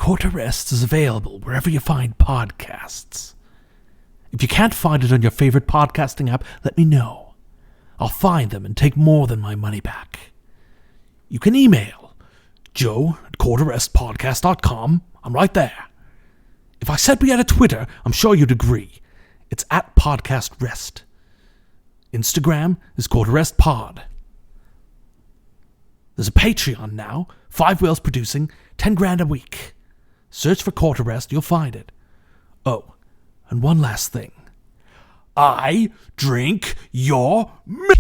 Quarter Rest is available wherever you find podcasts. If you can't find it on your favorite podcasting app, let me know. I'll find them and take more than my money back. You can email joe@quarterrestpodcast.com. I'm right there. If I said we had a Twitter, I'm sure you'd agree. It's @PodcastRest. Instagram is QuarterRestPod. There's a Patreon now. 5 Whales producing, 10 grand a week. Search for Quarter Rest, you'll find it. Oh, and one last thing. I drink your milk.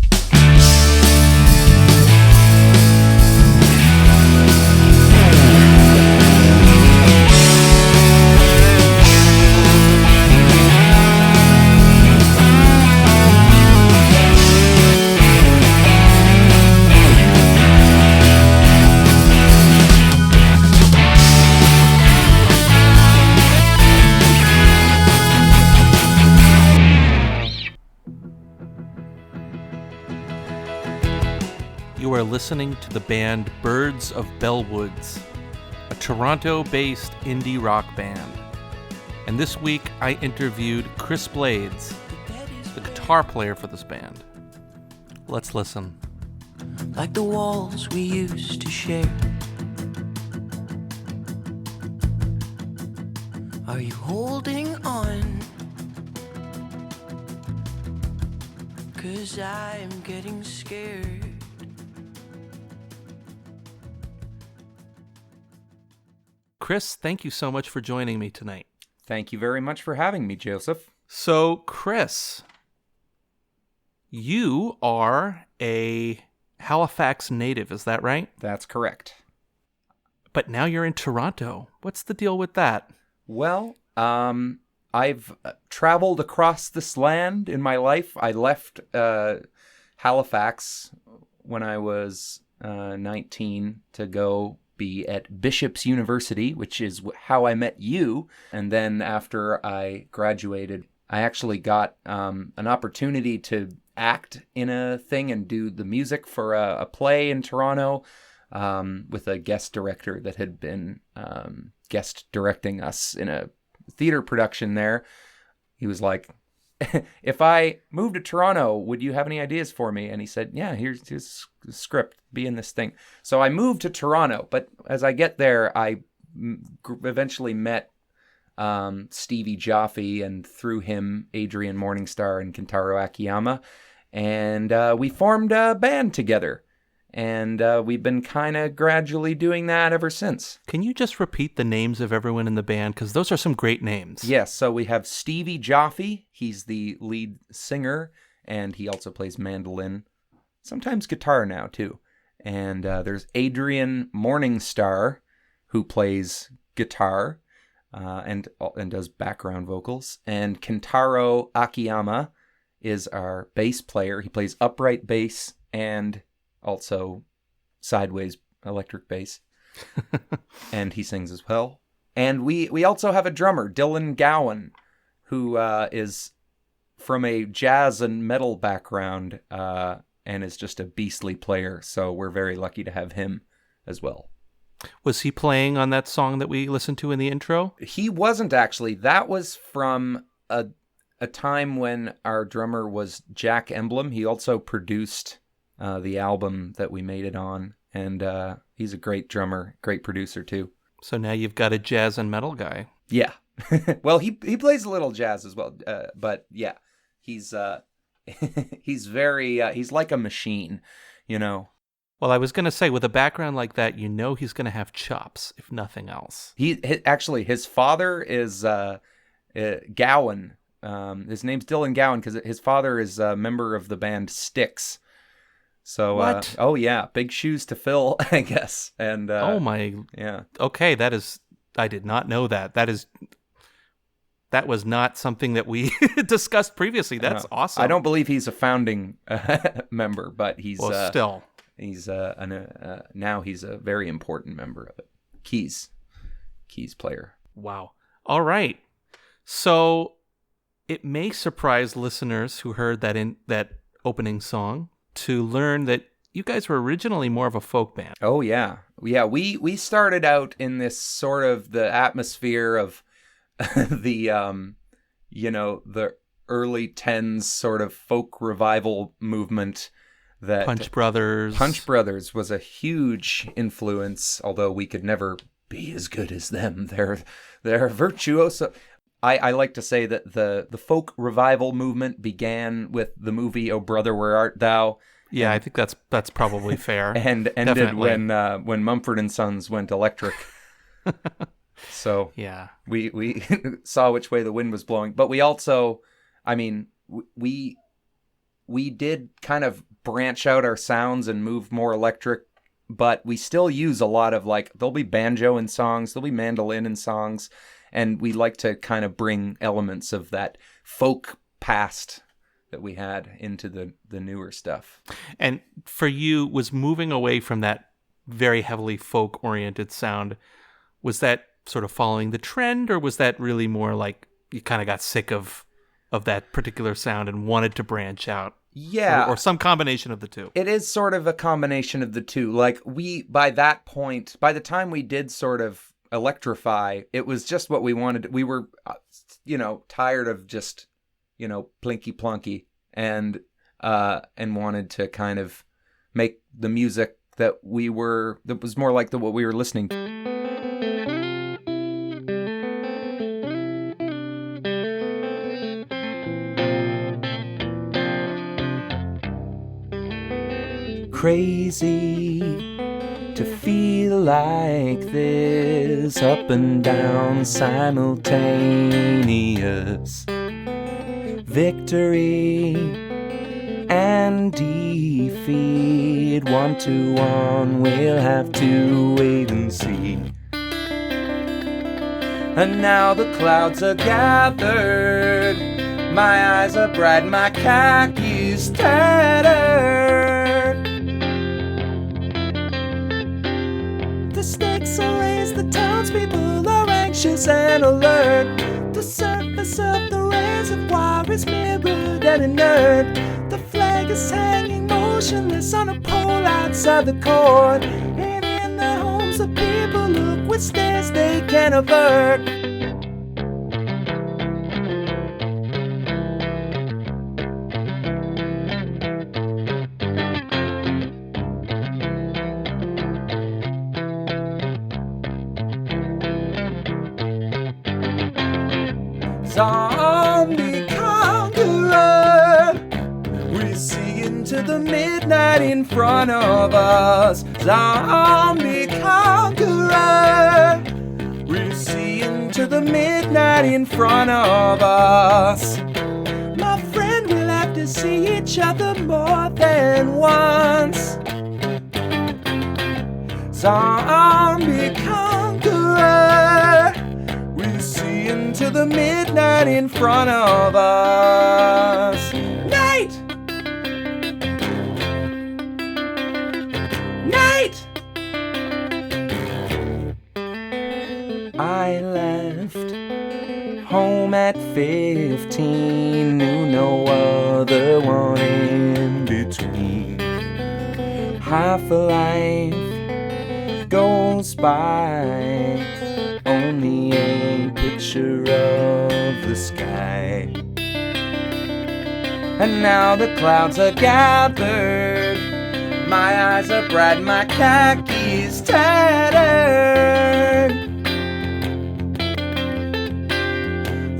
You are listening to the band Birds of Bellwoods, a Toronto-based indie rock band. And this week I interviewed Chris Blades, the guitar player for this band. Let's listen. Like the walls we used to share. Are you holding on? 'Cause I'm getting scared. Chris, thank you so much for joining me tonight. Thank you very much for having me, Joseph. So, Chris, you are a Halifax native, is that right? That's correct. But now you're in Toronto. What's the deal with that? Well, I've traveled across this land in my life. I left Halifax when I was 19 to go be at Bishop's University, which is how I met you. And then after I graduated, I actually got an opportunity to act in a thing and do the music for a play in Toronto with a guest director that had been guest directing us in a theater production there. He was like, if I moved to Toronto, would you have any ideas for me? And he said, yeah, here's the script, be in this thing. So I moved to Toronto, but as I get there, I eventually met Stevie Jaffe, and through him, Adrian Morningstar and Kentaro Akiyama. And we formed a band together. And we've been kind of gradually doing that ever since. Can you just repeat the names of everyone in the band? Because those are some great names. Yes, so we have Stevie Jaffe. He's the lead singer, and he also plays mandolin, sometimes guitar now, too. And there's Adrian Morningstar, who plays guitar and does background vocals. And Kentaro Akiyama is our bass player. He plays upright bass and also sideways electric bass. And he sings as well. And we also have a drummer, Dylan Gowan, who is from a jazz and metal background and is just a beastly player. So we're very lucky to have him as well. Was he playing on that song that we listened to in the intro? He wasn't, actually. That was from a time when our drummer was Jack Emblem. He also produced the album that we made it on, and he's a great drummer, great producer too. So now you've got a jazz and metal guy. Yeah. Well, he plays a little jazz as well, but yeah, he's very he's like a machine, you know. Well, I was going to say, with a background like that, you know he's going to have chops, if nothing else. Actually, his father is Gowan. His name's Dylan Gowan because his father is a member of the band Styx. So, what? Oh yeah, big shoes to fill, I guess. And oh my, yeah. Okay, I did not know that. That was not something that we discussed previously. That's awesome. I don't believe he's a founding member, but he's still he's now he's a very important member of it. Keys player. Wow. All right. So it may surprise listeners who heard that opening song to learn that you guys were originally more of a folk band. Oh, yeah. Yeah, we started out in this sort of the atmosphere of the, the early 10s sort of folk revival movement. That Punch Brothers was a huge influence, although we could never be as good as them. They're virtuoso. I like to say that the folk revival movement began with the movie "Oh Brother, Where Art Thou?" Yeah, I think that's probably fair. And ended when Mumford and Sons went electric. So yeah, we saw which way the wind was blowing. But we also, we did kind of branch out our sounds and move more electric, but we still use a lot of there'll be banjo in songs, there'll be mandolin in songs, and we like to kind of bring elements of that folk past that we had into the newer stuff. And for you, was moving away from that very heavily folk-oriented sound, was that sort of following the trend, or was that really more like you kind of got sick of that particular sound and wanted to branch out? Yeah. Or some combination of the two. It is sort of a combination of the two. By that point, by the time we did sort of electrify, it was just what we wanted. We were, tired of just, plinky plonky and wanted to kind of make the music that was more like what we were listening to. Crazy to feel like this, up and down simultaneous, victory and defeat, 1-to-1, we'll have to wait and see. And now the clouds are gathered, my eyes are bright, my khakis tattered. The stakes are raised, the townspeople are anxious and alert. The surface of the reservoir is mirrored and inert. The flag is hanging motionless on a pole outside the court. And in the homes the people look with stares they can't avert. Zombie conqueror, we see into the midnight in front of us. Zombie conqueror, we see into the midnight in front of us. My friend, we'll have to see each other more than once. Zombie conqueror, we see into the midnight in front of us. Night! Night! I left home at 15, knew no other one in between. Half a life goes by, only a picture of the sky. And now the clouds are gathered, my eyes are bright, my khakis tattered.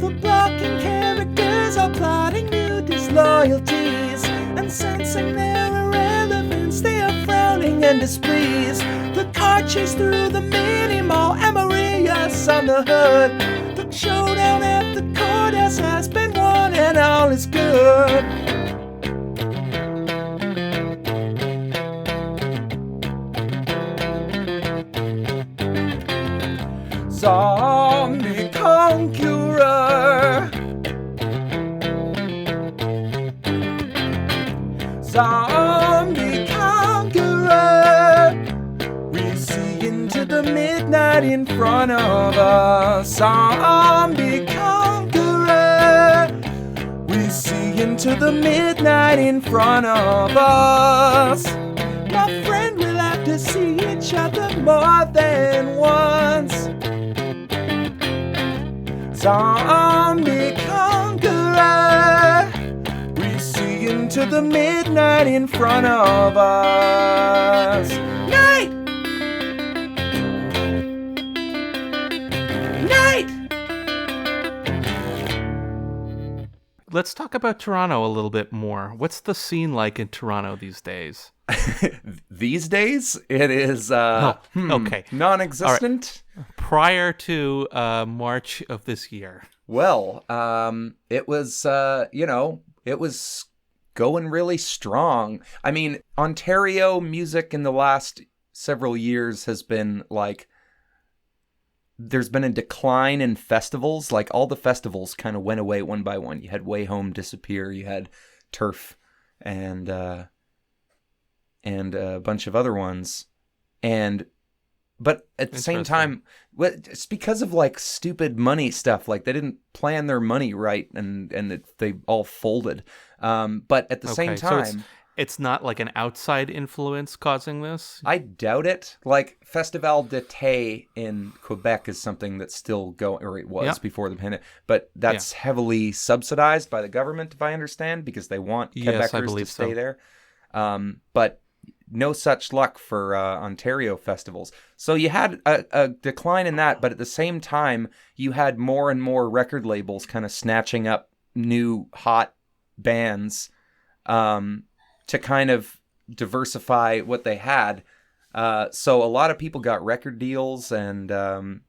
The blocking characters are plotting new disloyalties, and sensing their irrelevance they are frowning and displeased. The car chase through the mini-mall and Maria's on the hood. The showdown at the courthouse has been won and all is good. Zombie conqueror, zombie conqueror, we see into the midnight in front of us. Zombie conqueror, we see into the midnight in front of us. to see each other more than once. Zombie conqueror, we see into the midnight in front of us. Night! Night! Let's talk about Toronto a little bit more. What's the scene like in Toronto these days? These days, it is okay. non-existent. Right. Prior to March of this year. Well, it was, it was going really strong. I mean, Ontario music in the last several years has been like, there's been a decline in festivals. Like all the festivals kind of went away one by one. You had Way Home disappear. You had Turf and a bunch of other ones. But at the same time, it's because of like stupid money stuff. Like they didn't plan their money right, and they all folded. But at the same time, so it's not like an outside influence causing this? I doubt it. Like Festival d'été in Quebec is something that's still going, or it was before the pandemic. But that's heavily subsidized by the government, if I understand, because they want Quebecers to stay there. But no such luck for Ontario festivals. So you had a decline in that, but at the same time, you had more and more record labels kind of snatching up new hot bands to kind of diversify what they had. So a lot of people got record deals, and a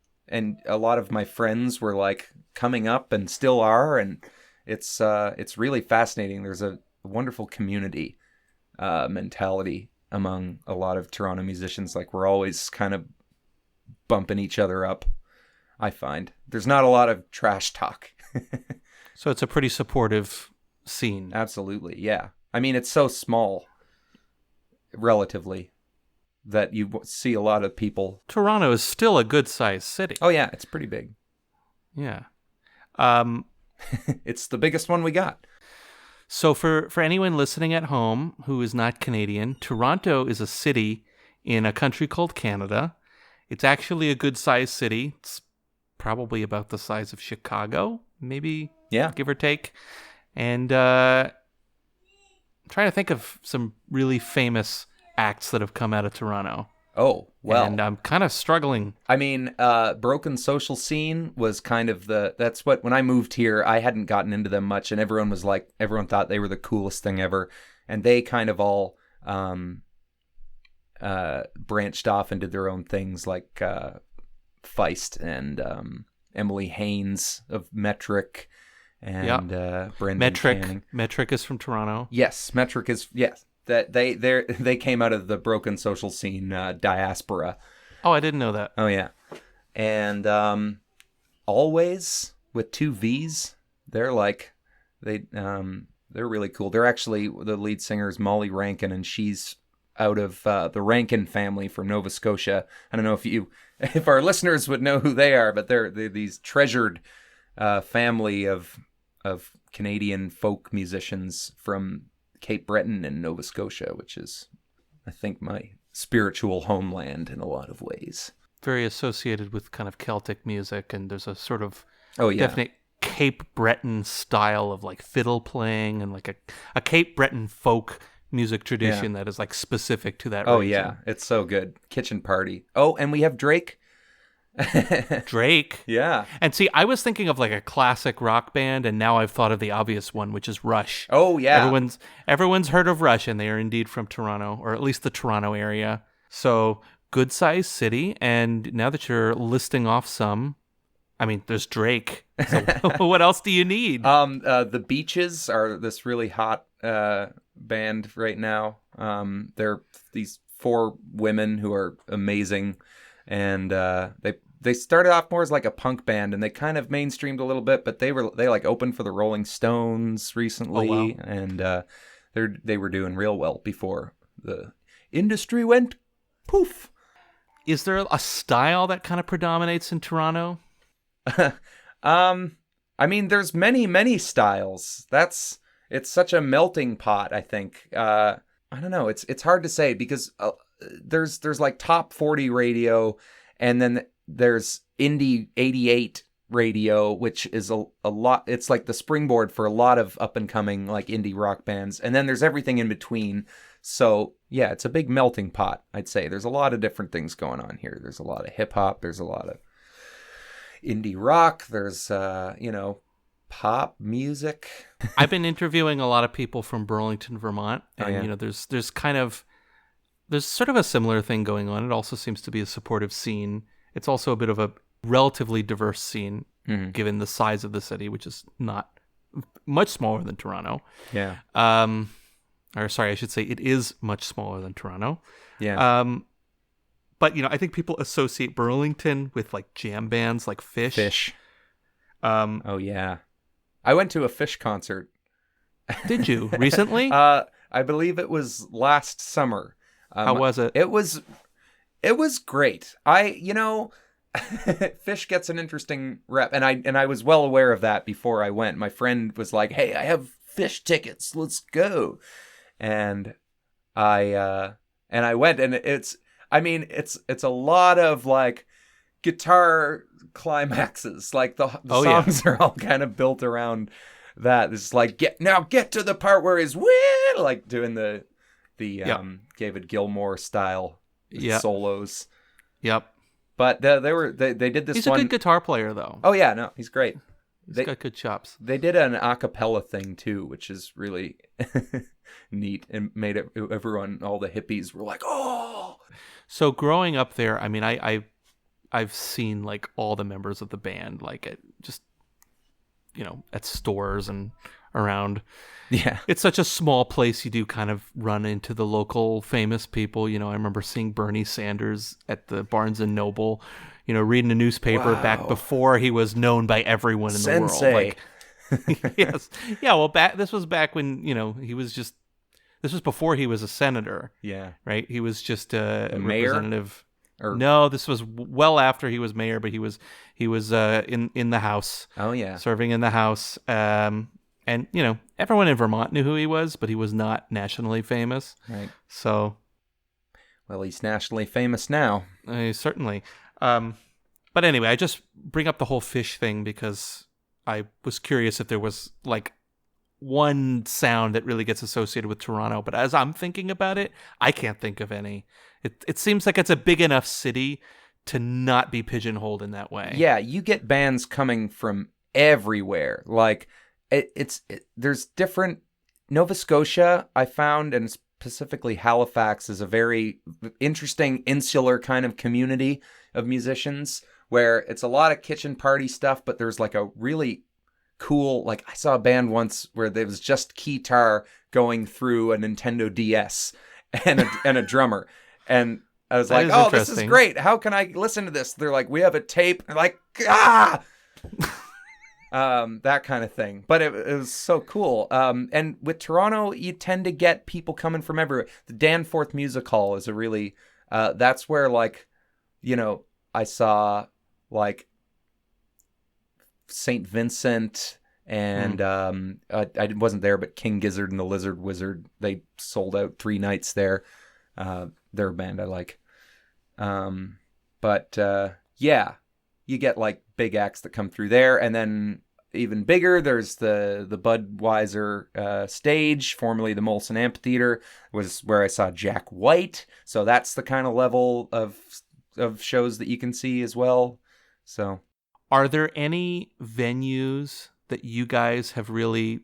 lot of my friends were like coming up and still are, and it's really fascinating. There's a wonderful community mentality among a lot of Toronto musicians. Like we're always kind of bumping each other up. I find there's not a lot of trash talk. So it's a pretty supportive scene. Absolutely, yeah. I mean, it's so small, relatively, that you see a lot of people. Toronto is still a good-sized city. Oh yeah, it's pretty big. Yeah. It's the biggest one we got. So for anyone listening at home who is not Canadian, Toronto is a city in a country called Canada. It's actually a good-sized city. It's probably about the size of Chicago, maybe, give or take. And I'm trying to think of some really famous acts that have come out of Toronto. Oh, well. And I'm kind of struggling. I mean, Broken Social Scene was kind of that's what, when I moved here, I hadn't gotten into them much, and everyone thought they were the coolest thing ever. And they kind of all branched off and did their own things, like Feist and Emily Haynes of Metric and Brendan Canning. Metric is from Toronto. Yes, Metric is, yes. That they came out of the Broken Social Scene diaspora. Oh, I didn't know that. Oh yeah, and Always with 2 V's. They're like they're really cool. They're actually, the lead singer is Molly Rankin, and she's out of the Rankin family from Nova Scotia. I don't know if our listeners would know who they are, but they're these treasured family of Canadian folk musicians from Cape Breton in Nova Scotia, which is, I think, my spiritual homeland in a lot of ways. Very associated with kind of Celtic music, and there's a sort of definite Cape Breton style of like fiddle playing, and like a Cape Breton folk music tradition that is like specific to that region. Oh yeah, it's so good. Kitchen Party. Oh, and we have Drake. Drake. Yeah. And see, I was thinking of like a classic rock band, and now I've thought of the obvious one, which is Rush. Oh yeah. Everyone's heard of Rush, and they are indeed from Toronto, or at least the Toronto area. So good sized city. And now that you're listing off some, I mean, there's Drake. So what else do you need? The Beaches are this really hot band right now. They're these 4 women who are amazing, and they started off more as like a punk band, and they kind of mainstreamed a little bit, but they like opened for the Rolling Stones recently. Oh, wow. And they were doing real well before the industry went poof. Is there a style that kind of predominates in Toronto? I mean, there's many styles. It's such a melting pot, I think. I don't know. It's hard to say, because there's like top 40 radio, and then there's Indie 88 radio, which is a lot. It's like the springboard for a lot of up and coming like indie rock bands, and then there's everything in between. So yeah, it's a big melting pot, I'd say. There's a lot of different things going on here. There's a lot of hip hop, there's a lot of indie rock, there's pop music. I've been interviewing a lot of people from Burlington, Vermont, and there's sort of a similar thing going on. It also seems to be a supportive scene. It's also a bit of a relatively diverse scene, given the size of the city, which is not much smaller than Toronto. Yeah. Or sorry, I should say it is much smaller than Toronto. Yeah. But I think people associate Burlington with like jam bands like Fish. Fish. Oh yeah. I went to a Fish concert. Did you recently? I believe it was last summer. How was it? It was great. Fish gets an interesting rep, and I was well aware of that before I went. My friend was like, "Hey, I have Fish tickets. Let's go." And I went, and it's a lot of like guitar climaxes. Like the songs are all kind of built around that. It's like get to the part where he's like doing the David Gilmour style solos. Yep. But they did this. He's a good guitar player, though. Oh yeah, no, he's great. He's got good chops. They did an a cappella thing too, which is really neat, and made it everyone, all the hippies were like, "Oh!" So growing up there, I mean, I've seen like all the members of the band, like at stores and around. Yeah, it's such a small place. You do kind of run into the local famous people. I remember seeing Bernie Sanders at the Barnes and Noble, reading a newspaper back before he was known by everyone in the world. Like, yes, yeah. Well, this was back when he was just. This was before he was a senator. Yeah, right. He was just a mayor? representative. No, this was well after he was mayor, but he was in the House. Oh yeah, serving in the House. And, everyone in Vermont knew who he was, but he was not nationally famous. Right. So. Well, he's nationally famous now. Certainly. But anyway, I just bring up the whole Fish thing because I was curious if there was, like, one sound that really gets associated with Toronto. But as I'm thinking about it, I can't think of any. It seems like it's a big enough city to not be pigeonholed in that way. Yeah, you get bands coming from everywhere. Like... there's different. Nova Scotia, I found, and specifically Halifax, is a very interesting insular kind of community of musicians where it's a lot of kitchen party stuff, but there's like a really cool, like I saw a band once where there was just guitar going through a Nintendo DS and a drummer, and I was like, oh, this is great. How can I listen to this? They're like, we have a tape. They're like, ah. That kind of thing. But it was so cool. And with Toronto, you tend to get people coming from everywhere. The Danforth Music Hall is a really, that's where like, I saw like St. Vincent and I wasn't there, but King Gizzard and the Lizard Wizard, they sold out 3 nights there. They're a band I like. Yeah. You get like big acts that come through there, and then even bigger, there's the Budweiser stage, formerly the Molson Amphitheater, was where I saw Jack White. So that's the kind of level of shows that you can see as well. So, are there any venues that you guys have really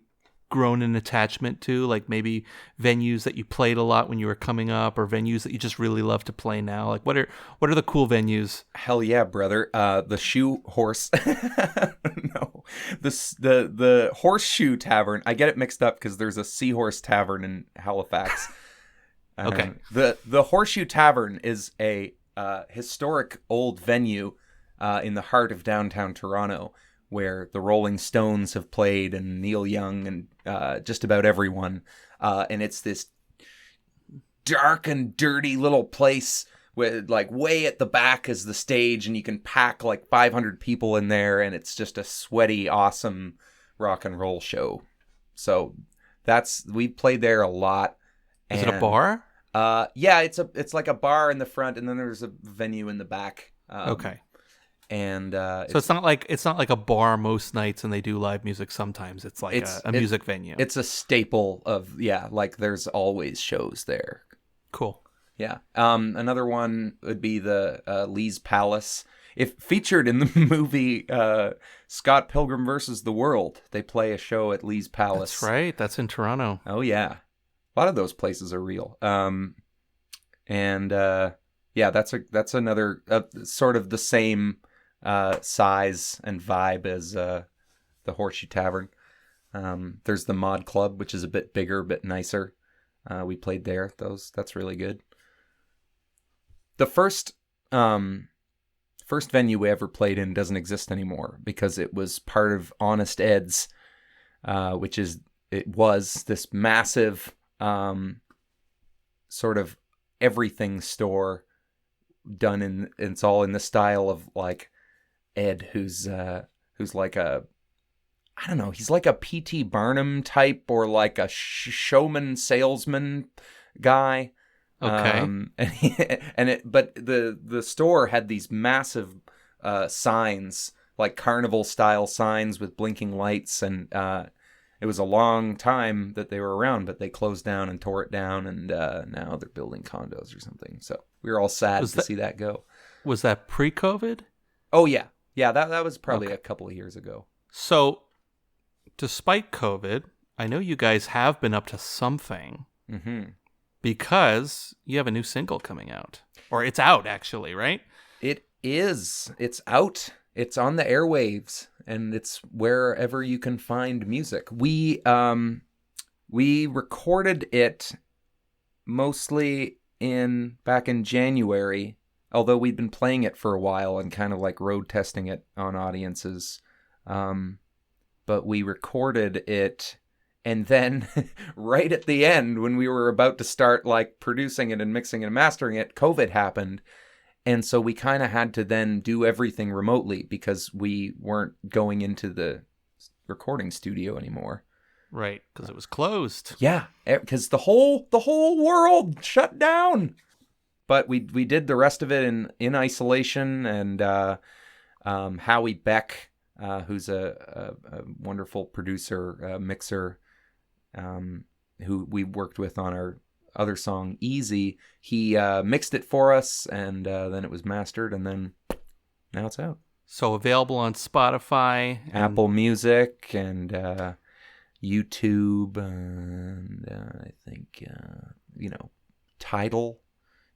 grown an attachment to, like maybe venues that you played a lot when you were coming up, or venues that you just really love to play now? Like what are the cool venues? Hell yeah, brother. The Shoe Horse. No. The Horseshoe Tavern. I get it mixed up because there's a Seahorse Tavern in Halifax. Okay. The Horseshoe Tavern is a historic old venue in the heart of downtown Toronto, where the Rolling Stones have played and Neil Young and just about everyone. And it's this dark and dirty little place with like way at the back is the stage, and you can pack like 500 people in there, and it's just a sweaty, awesome rock and roll show. So we played there a lot. Is it a bar? Yeah, it's like a bar in the front, and then there's a venue in the back. Okay. And so it's not like a bar most nights, and they do live music sometimes. It's like a music venue. It's a staple of like there's always shows there. Cool. Yeah. Another one would be the Lee's Palace. If featured in the movie Scott Pilgrim versus the World, they play a show at Lee's Palace. That's right. That's in Toronto. Oh yeah, a lot of those places are real. Yeah, that's another sort of the same size and vibe as the Horseshoe Tavern. There's the Mod Club, which is a bit bigger, a bit nicer. We played there. That's really good. The first venue we ever played in doesn't exist anymore because it was part of Honest Ed's, it was this massive sort of everything store done it's all in the style of like Ed, who's like I don't know, he's like a P.T. Barnum type or like a showman salesman guy. Okay. But the store had these massive signs, like carnival style signs with blinking lights, and it was a long time that they were around, but they closed down and tore it down, and now they're building condos or something. So we were all sad to see that go. Was that pre-COVID? Oh yeah, that was probably a couple of years ago. So, despite COVID, I know you guys have been up to something. Mm-hmm. Because you have a new single coming out. Or it's out, actually, right? It is. It's out. It's on the airwaves, and it's wherever you can find music. We recorded it mostly back in January, although we'd been playing it for a while and kind of like road testing it on audiences. But we recorded it, and then right at the end, when we were about to start like producing it and mixing and mastering it, COVID happened. And so we kind of had to then do everything remotely because we weren't going into the recording studio anymore. Right, because it was closed. Yeah, because the whole world shut down. But we did the rest of it in isolation, and Howie Beck, who's a wonderful producer, mixer, who we worked with on our other song Easy, he mixed it for us, and then it was mastered, and then now it's out. So available on Spotify, Apple Music, and YouTube, and I think Tidal,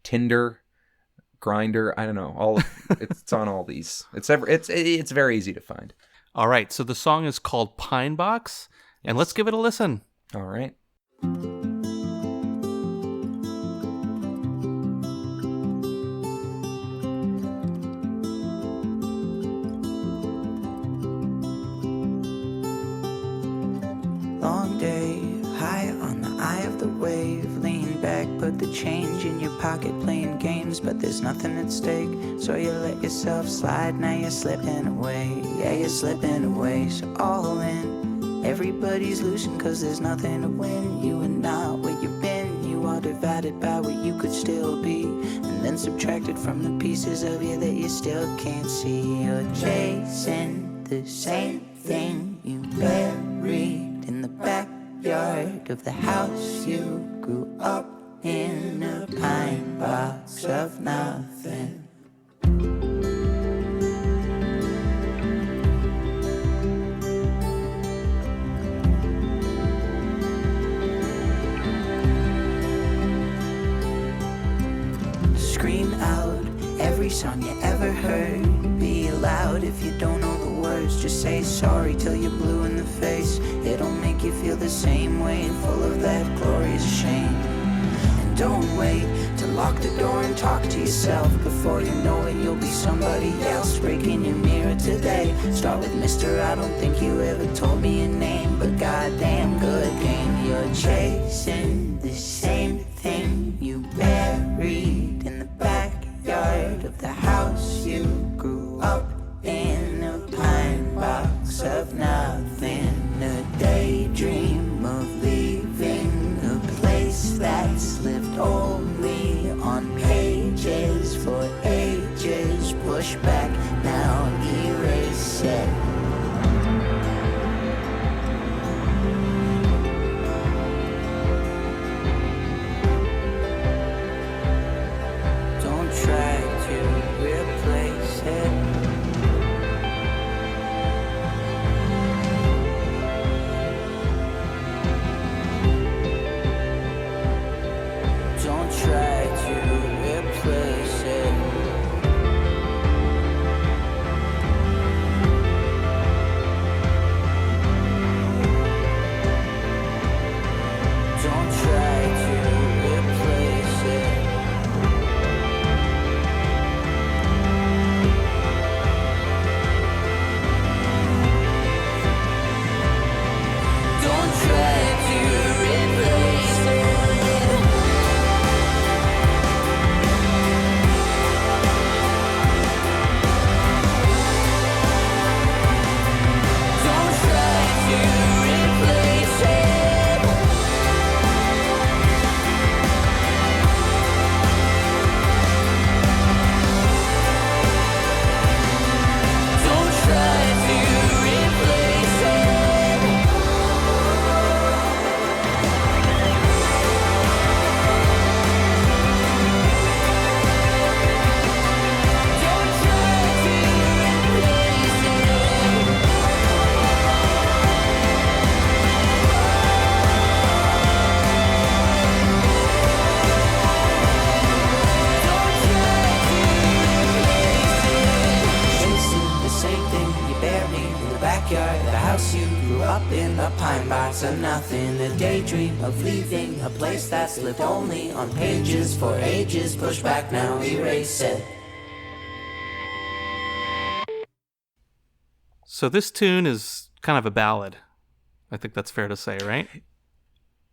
Tinder, Grindr. I don't know. It's on all these. It's very easy to find. All right. So the song is called Pinebox, and let's give it a listen. All right. Long day, high on the eye of the wave. Lean back, put the change in your pocket, playing games, but there's nothing at stake. So you let yourself slide, now you're slipping away. Yeah, you're slipping away, so all in. Everybody's losing cause there's nothing to win. You are not where you've been. You are divided by what you could still be, and then subtracted from the pieces of you that you still can't see. You're chasing the same thing you buried in the backyard of the house you grew up in, a pine box of nothing. Scream out every song you ever heard. Be loud if you don't know the words. Just say sorry till you're blue in the face. It'll make you feel the same way, full of that glorious shame. And don't wait to lock the door and talk to yourself. Before you know it, you'll be somebody else. Breaking your mirror today. Start with Mr. I don't think you ever told me your name, but goddamn good game. You're chasing the same thing you buried in the backyard of the house you grew up in, a pine box of nothing. A daydream of leaving a place that's lived all backyard, the house you grew up in, the pine box of nothing, the daydream of leaving, a place that's lived only on pages for ages, push back now, erase it. So this tune is kind of a ballad. I think that's fair to say, right?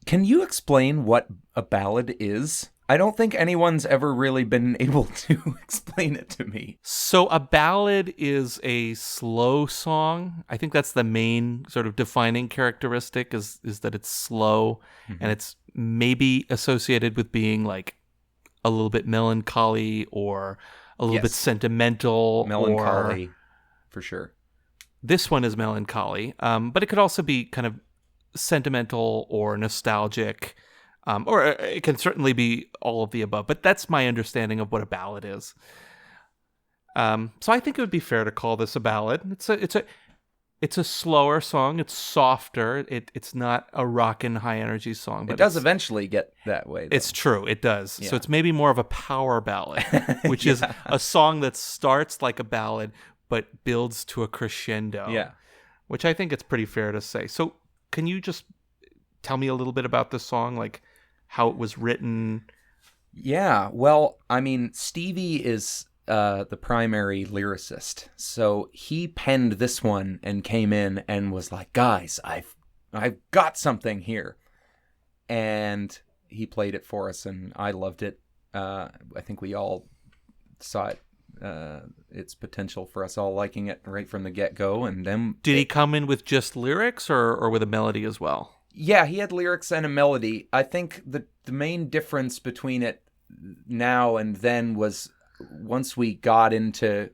Can you explain what a ballad is? I don't think anyone's ever really been able to explain it to me. So a ballad is a slow song. I think that's the main sort of defining characteristic is that it's slow, and it's maybe associated with being like a little bit melancholy or a little bit sentimental. Melancholy, for sure. This one is melancholy, but it could also be kind of sentimental or nostalgic. Or it can certainly be all of the above, but that's my understanding of what a ballad is. So I think it would be fair to call this a ballad. It's a slower song. It's softer. It's not a rockin' high energy song. But it does eventually get that way, though. It's true. It does. Yeah. So it's maybe more of a power ballad, which is a song that starts like a ballad but builds to a crescendo. Yeah, which I think it's pretty fair to say. So can you just tell me a little bit about this song, like how it was written? Yeah, well, I mean, Stevie is the primary lyricist, so he penned this one and came in and was like, "Guys, I've got something here," and he played it for us, and I loved it. I think we all saw it, its potential for us all liking it right from the get-go, and then did he come in with just lyrics or with a melody as well? Yeah, he had lyrics and a melody. I think the main difference between it now and then was once we got into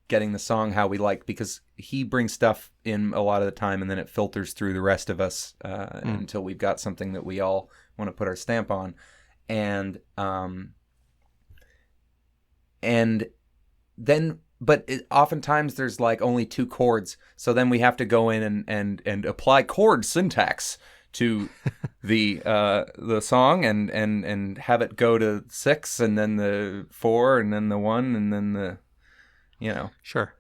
getting the song how we like, because he brings stuff in a lot of the time and then it filters through the rest of us until we've got something that we all want to put our stamp on. And then, but oftentimes there's like only two chords, so then we have to go in and apply chord syntax to the song and have it go to 6 and then the 4 and then the 1 and then the, Sure.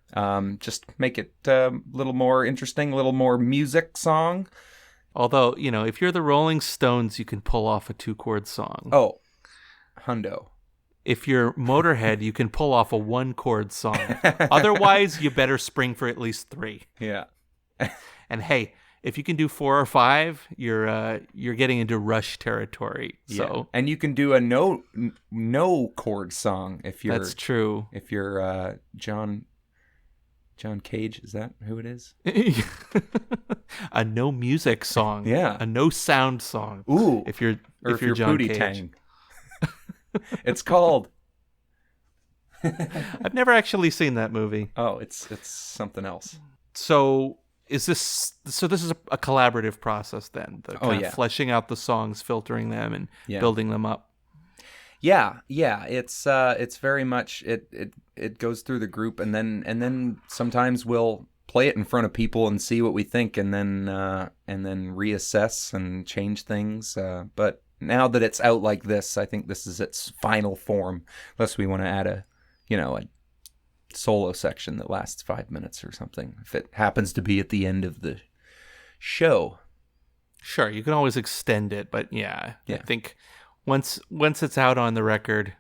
Just make it a little more interesting, a little more music song. Although, if you're the Rolling Stones, you can pull off a 2-chord song. Oh, hundo. If you're Motorhead, you can pull off a 1-chord song. Otherwise, you better spring for at least 3. Yeah. And hey, if you can do 4 or 5, you're getting into Rush territory. So yeah. And you can do a no chord song if you're. That's true. If you're John Cage, is that who it is? A no music song. Yeah. A no sound song. Ooh. If you're John Pootie Cage. Tang. It's called. I've never actually seen that movie. Oh, it's something else. So this is a collaborative process then? The kind of fleshing out the songs, filtering them, and building them up. Yeah. It's very much it goes through the group, and then sometimes we'll play it in front of people and see what we think, and then reassess and change things. But now that it's out like this, I think this is its final form. Unless we want to add a solo section that lasts 5 minutes or something, if it happens to be at the end of the show. Sure, you can always extend it, but I think once it's out on the record,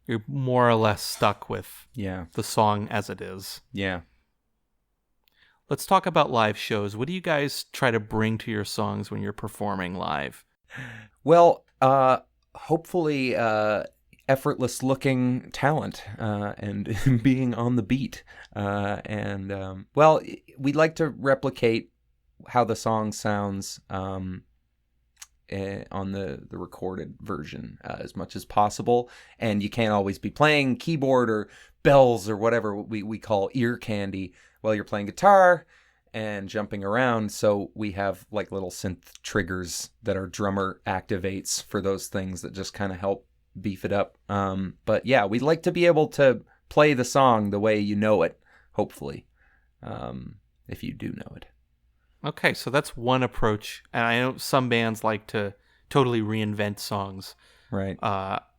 you're more or less stuck with the song as it is. Yeah. Let's talk about live shows. What do you guys try to bring to your songs when you're performing live? Well, hopefully effortless looking talent and being on the beat. Well, we'd like to replicate how the song sounds on the recorded version as much as possible. And you can't always be playing keyboard or bells or whatever we call ear candy while you're playing guitar and jumping around. So we have like little synth triggers that our drummer activates for those things that just kind of help beef it up. But yeah, we'd like to be able to play the song the way you know it, hopefully, if you do know it. Okay, so that's one approach. And I know some bands like to totally reinvent songs, right?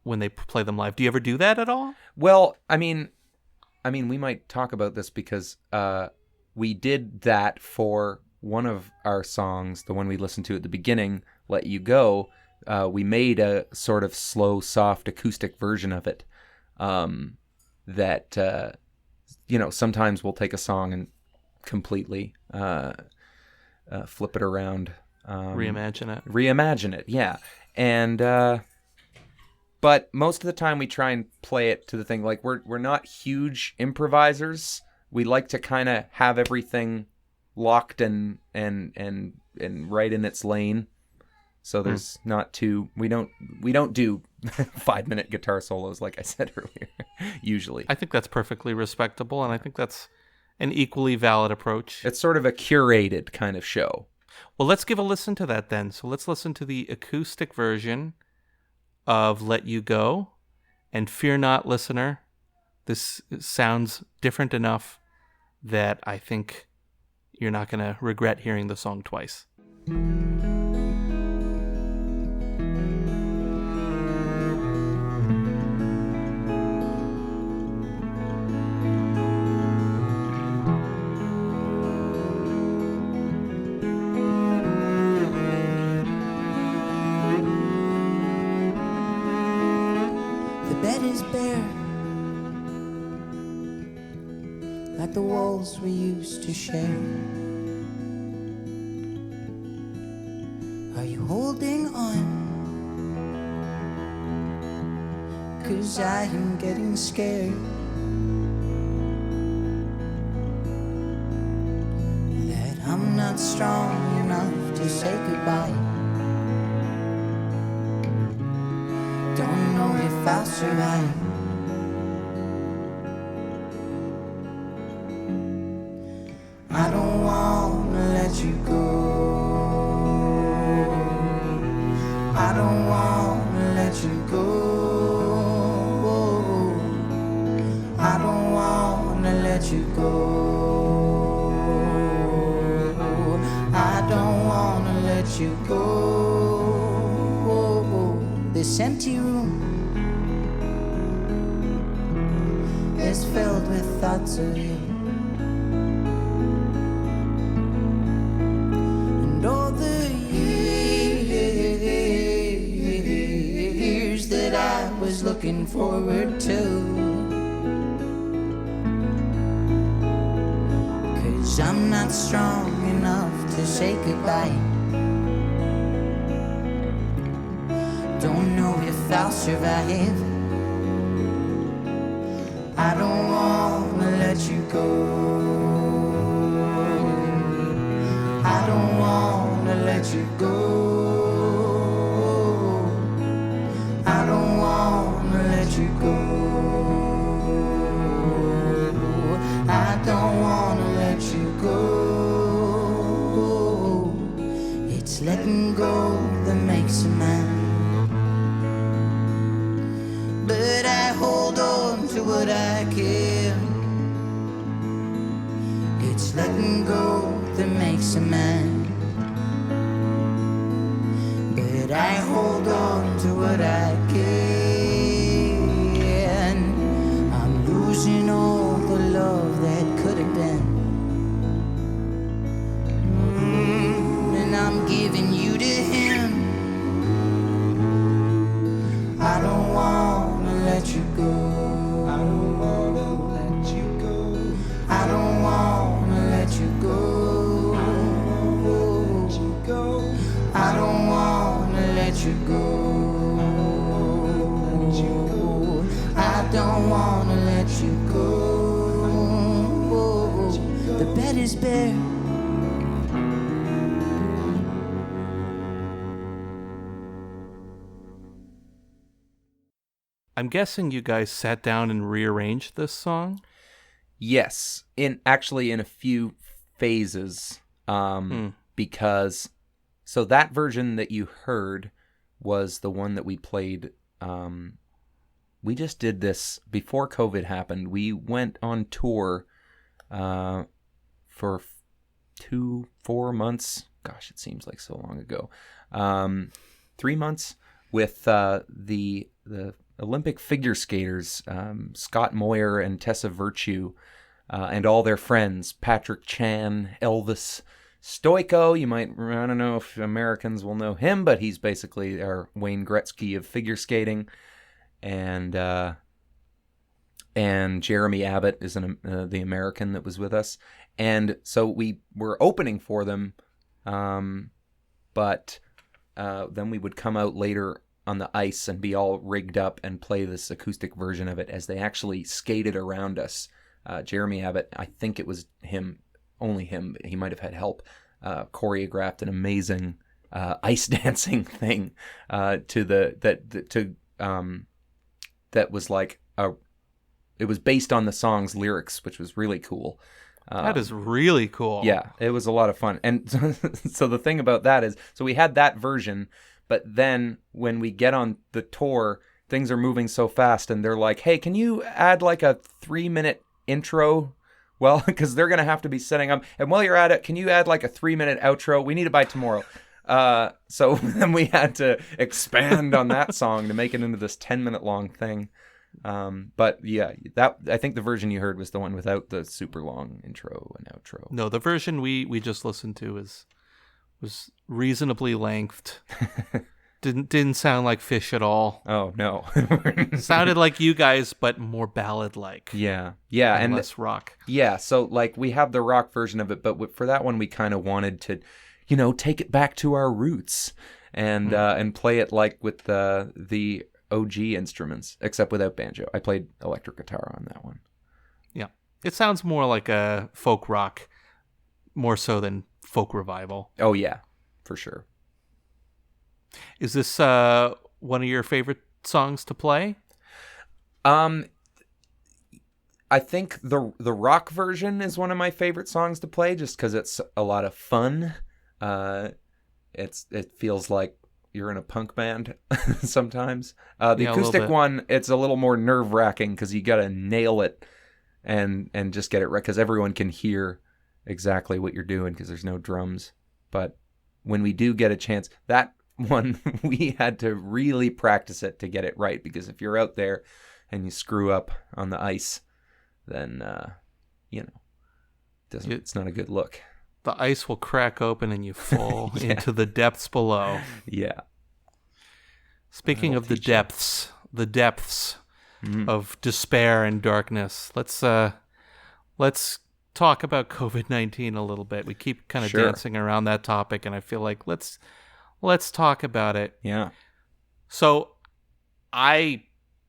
When they play them live. Do you ever do that at all? Well, I mean, we might talk about this because we did that for one of our songs, the one we listened to at the beginning, Let You Go. We made a sort of slow, soft acoustic version of it that, sometimes we'll take a song and completely flip it around. Reimagine it, yeah. And but most of the time we try and play it to the thing. Like, we're not huge improvisers. We like to kind of have everything locked and right in its lane. So there's not too, we don't do 5-minute guitar solos like I said earlier, usually. I think that's perfectly respectable, and I think that's an equally valid approach. It's sort of a curated kind of show. Well, let's give a listen to that then. So let's listen to the acoustic version of Let You Go. And fear not, listener, this sounds different enough that I think you're not going to regret hearing the song twice. Like the walls we used to share. Are you holding on? 'Cause I am getting scared that I'm not strong enough to say goodbye. Don't know if I'll survive. I don't wanna let you go. I don't wanna let you go. I don't wanna let you go. I don't wanna let you go. This empty room is filled with thoughts of you. Looking forward to, 'cause I'm not strong enough to say goodbye. Don't know if I'll survive. I don't wanna let you go. I don't wanna let you go. You go. I don't wanna let you go. It's letting go that makes a man. But I hold on to what I can. It's letting go that makes a man. But I hold on to what I can. Losing all the love that could have been. And I'm giving you to him. I don't wanna let you go. I don't wanna let you go. I don't wanna let you go. I don't wanna let you go. I don't wanna let you go. The bed is bare. I'm guessing you guys sat down and rearranged this song? Yes, in a few phases. Because so that version that you heard was the one that we played. We just did this before COVID happened. We went on tour for 4 months. Gosh, it seems like so long ago. 3 months with the Olympic figure skaters, Scott Moyer and Tessa Virtue. and all their friends, Patrick Chan, Elvis Stoico. I don't know if Americans will know him, but he's basically our Wayne Gretzky of figure skating. And Jeremy Abbott is the American that was with us. And so we were opening for them, but then we would come out later on the ice and be all rigged up and play this acoustic version of it as they actually skated around us. Jeremy Abbott, I think it was him, only him, he might have had help, choreographed an amazing ice dancing thing that was like it was based on the song's lyrics, which was really cool. That is really cool. Yeah, it was a lot of fun. And so the thing about that is, so we had that version, but then when we get on the tour, things are moving so fast, and they're like, hey, can you add like a 3-minute intro? Well, because they're going to have to be setting up. And while you're at it, can you add like a 3-minute outro? We need it by tomorrow. So then we had to expand on that song to make it into this 10-minute long thing. But yeah, that I think the version you heard was the one without the super long intro and outro. No, the version we just listened to was reasonably lengthed. Didn't sound like Fish at all. Oh no. Sounded like you guys, but more ballad-like. Yeah, and less rock. Yeah, so like we have the rock version of it, but for that one we kind of wanted to, take it back to our roots and play it like with the OG instruments, except without banjo. I played electric guitar on that one. Yeah, it sounds more like a folk rock, more so than folk revival. Oh yeah, for sure. Is this one of your favorite songs to play? I think the rock version is one of my favorite songs to play, just because it's a lot of fun. It feels like you're in a punk band sometimes. The acoustic one, it's a little more nerve-wracking because you got to nail it and just get it right, because everyone can hear exactly what you're doing because there's no drums. But when we do get a chance, that one, we had to really practice it to get it right, because if you're out there and you screw up on the ice, then it's not a good look. The ice will crack open and you fall into the depths below. Yeah. Speaking of the depths of despair and darkness, let's talk about COVID-19 a little bit. We keep kind of dancing around that topic, and I feel like let's talk about it. Yeah. So I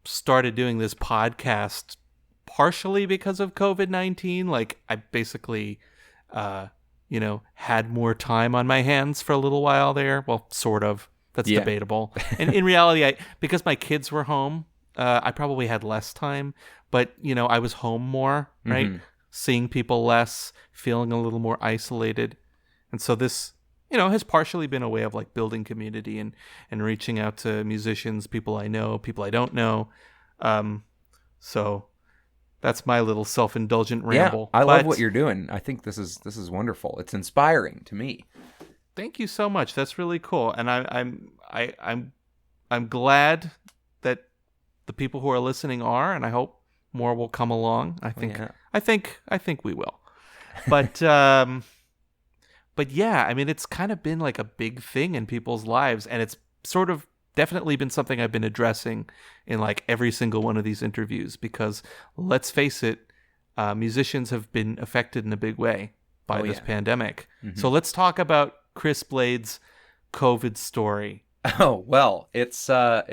started doing this podcast partially because of COVID-19. Like, I basically had more time on my hands for a little while there. Well, sort of. That's debatable. And in reality, because my kids were home, I probably had less time. But, I was home more, right? Mm-hmm. Seeing people less, feeling a little more isolated. And so this, has partially been a way of like building community and reaching out to musicians, people I know, people I don't know. So that's my little self-indulgent ramble. Yeah, I love what you're doing. I think this is wonderful. It's inspiring to me. Thank you so much. That's really cool, and I'm glad that the people who are listening are, and I hope more will come along. I think we will. But but yeah, I mean, it's kind of been like a big thing in people's lives, and it's sort of definitely been something I've been addressing in like every single one of these interviews, because let's face it, musicians have been affected in a big way by this pandemic. Mm-hmm. So let's talk about Chris Blade's COVID story. Oh, well, it's a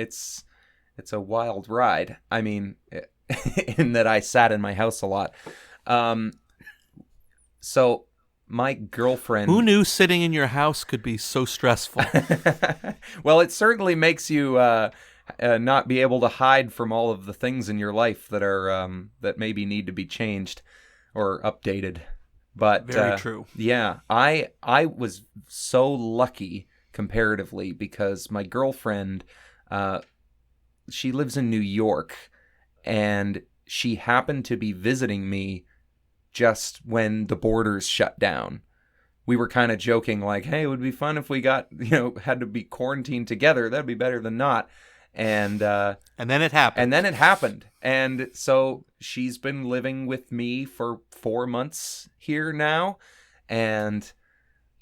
wild ride. I mean, in that I sat in my house a lot. So my girlfriend... Who knew sitting in your house could be so stressful? Well, it certainly makes you not be able to hide from all of the things in your life that are that maybe need to be changed or updated. But very true. Yeah, I was so lucky comparatively, because my girlfriend, she lives in New York, and she happened to be visiting me just when the borders shut down. We were kind of joking like, hey, it would be fun if we got, had to be quarantined together. That'd be better than not. And then it happened. And so she's been living with me for 4 months here now. And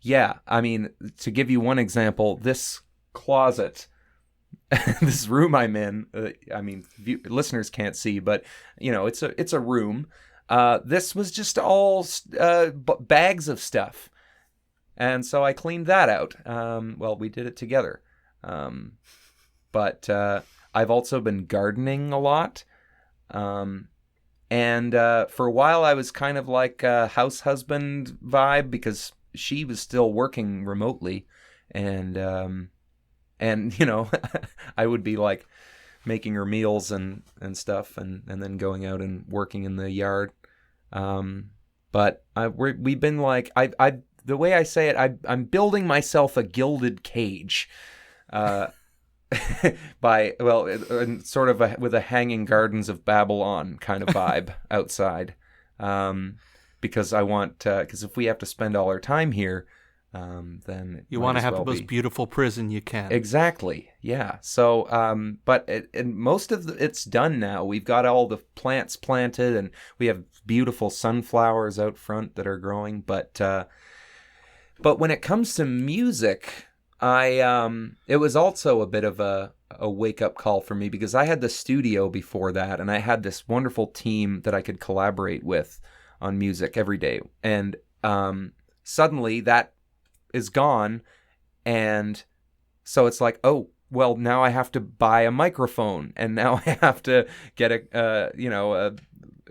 yeah, I mean, to give you one example, this closet, this room I'm in, listeners can't see, but it's a room. This was just all bags of stuff. And so I cleaned that out. We did it together. But I've also been gardening a lot. And for a while I was kind of like a house husband vibe because she was still working remotely. And I would be like making her meals and stuff and then going out and working in the yard. But we've been like, the way I say it, I'm building myself a gilded cage. Sort of with a hanging Gardens of Babylon kind of vibe outside, because I want, because if we have to spend all our time here, then you want to have the most beautiful prison you can. Exactly, yeah. So, and most of it's done now. We've got all the plants planted, and we have beautiful sunflowers out front that are growing. But when it comes to music, it was also a bit of a wake-up call for me because I had the studio before that, and I had this wonderful team that I could collaborate with on music every day. And suddenly that is gone, and so it's like, oh, well, now I have to buy a microphone, and now I have to get a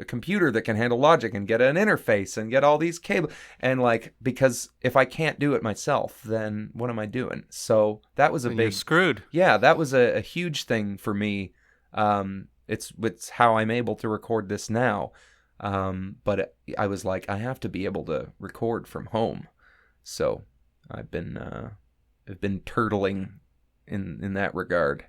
computer that can handle Logic and get an interface and get all these cables, and like, because if I can't do it myself, then what am I doing? So that was you're screwed. Yeah, that was a huge thing for me. It's how I'm able to record this now. But I was like, I have to be able to record from home. So I've been turtling in that regard.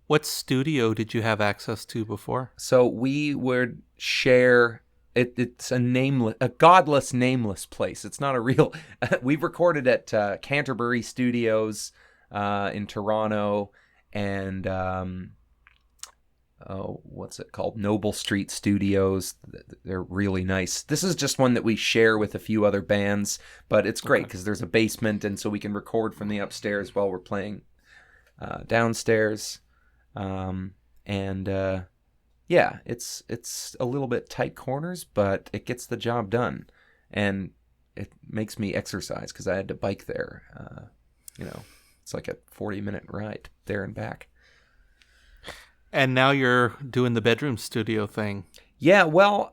What studio did you have access to before? So we would share. It's a godless, nameless place. It's not a real. We've recorded at Canterbury Studios in Toronto, and what's it called? Noble Street Studios. They're really nice. This is just one that we share with a few other bands, but it's great because there's a basement, and so we can record from the upstairs while we're playing downstairs. Yeah, it's a little bit tight corners, but it gets the job done, and it makes me exercise because I had to bike there. It's like a 40-minute ride there and back. And now you're doing the bedroom studio thing. Yeah, well,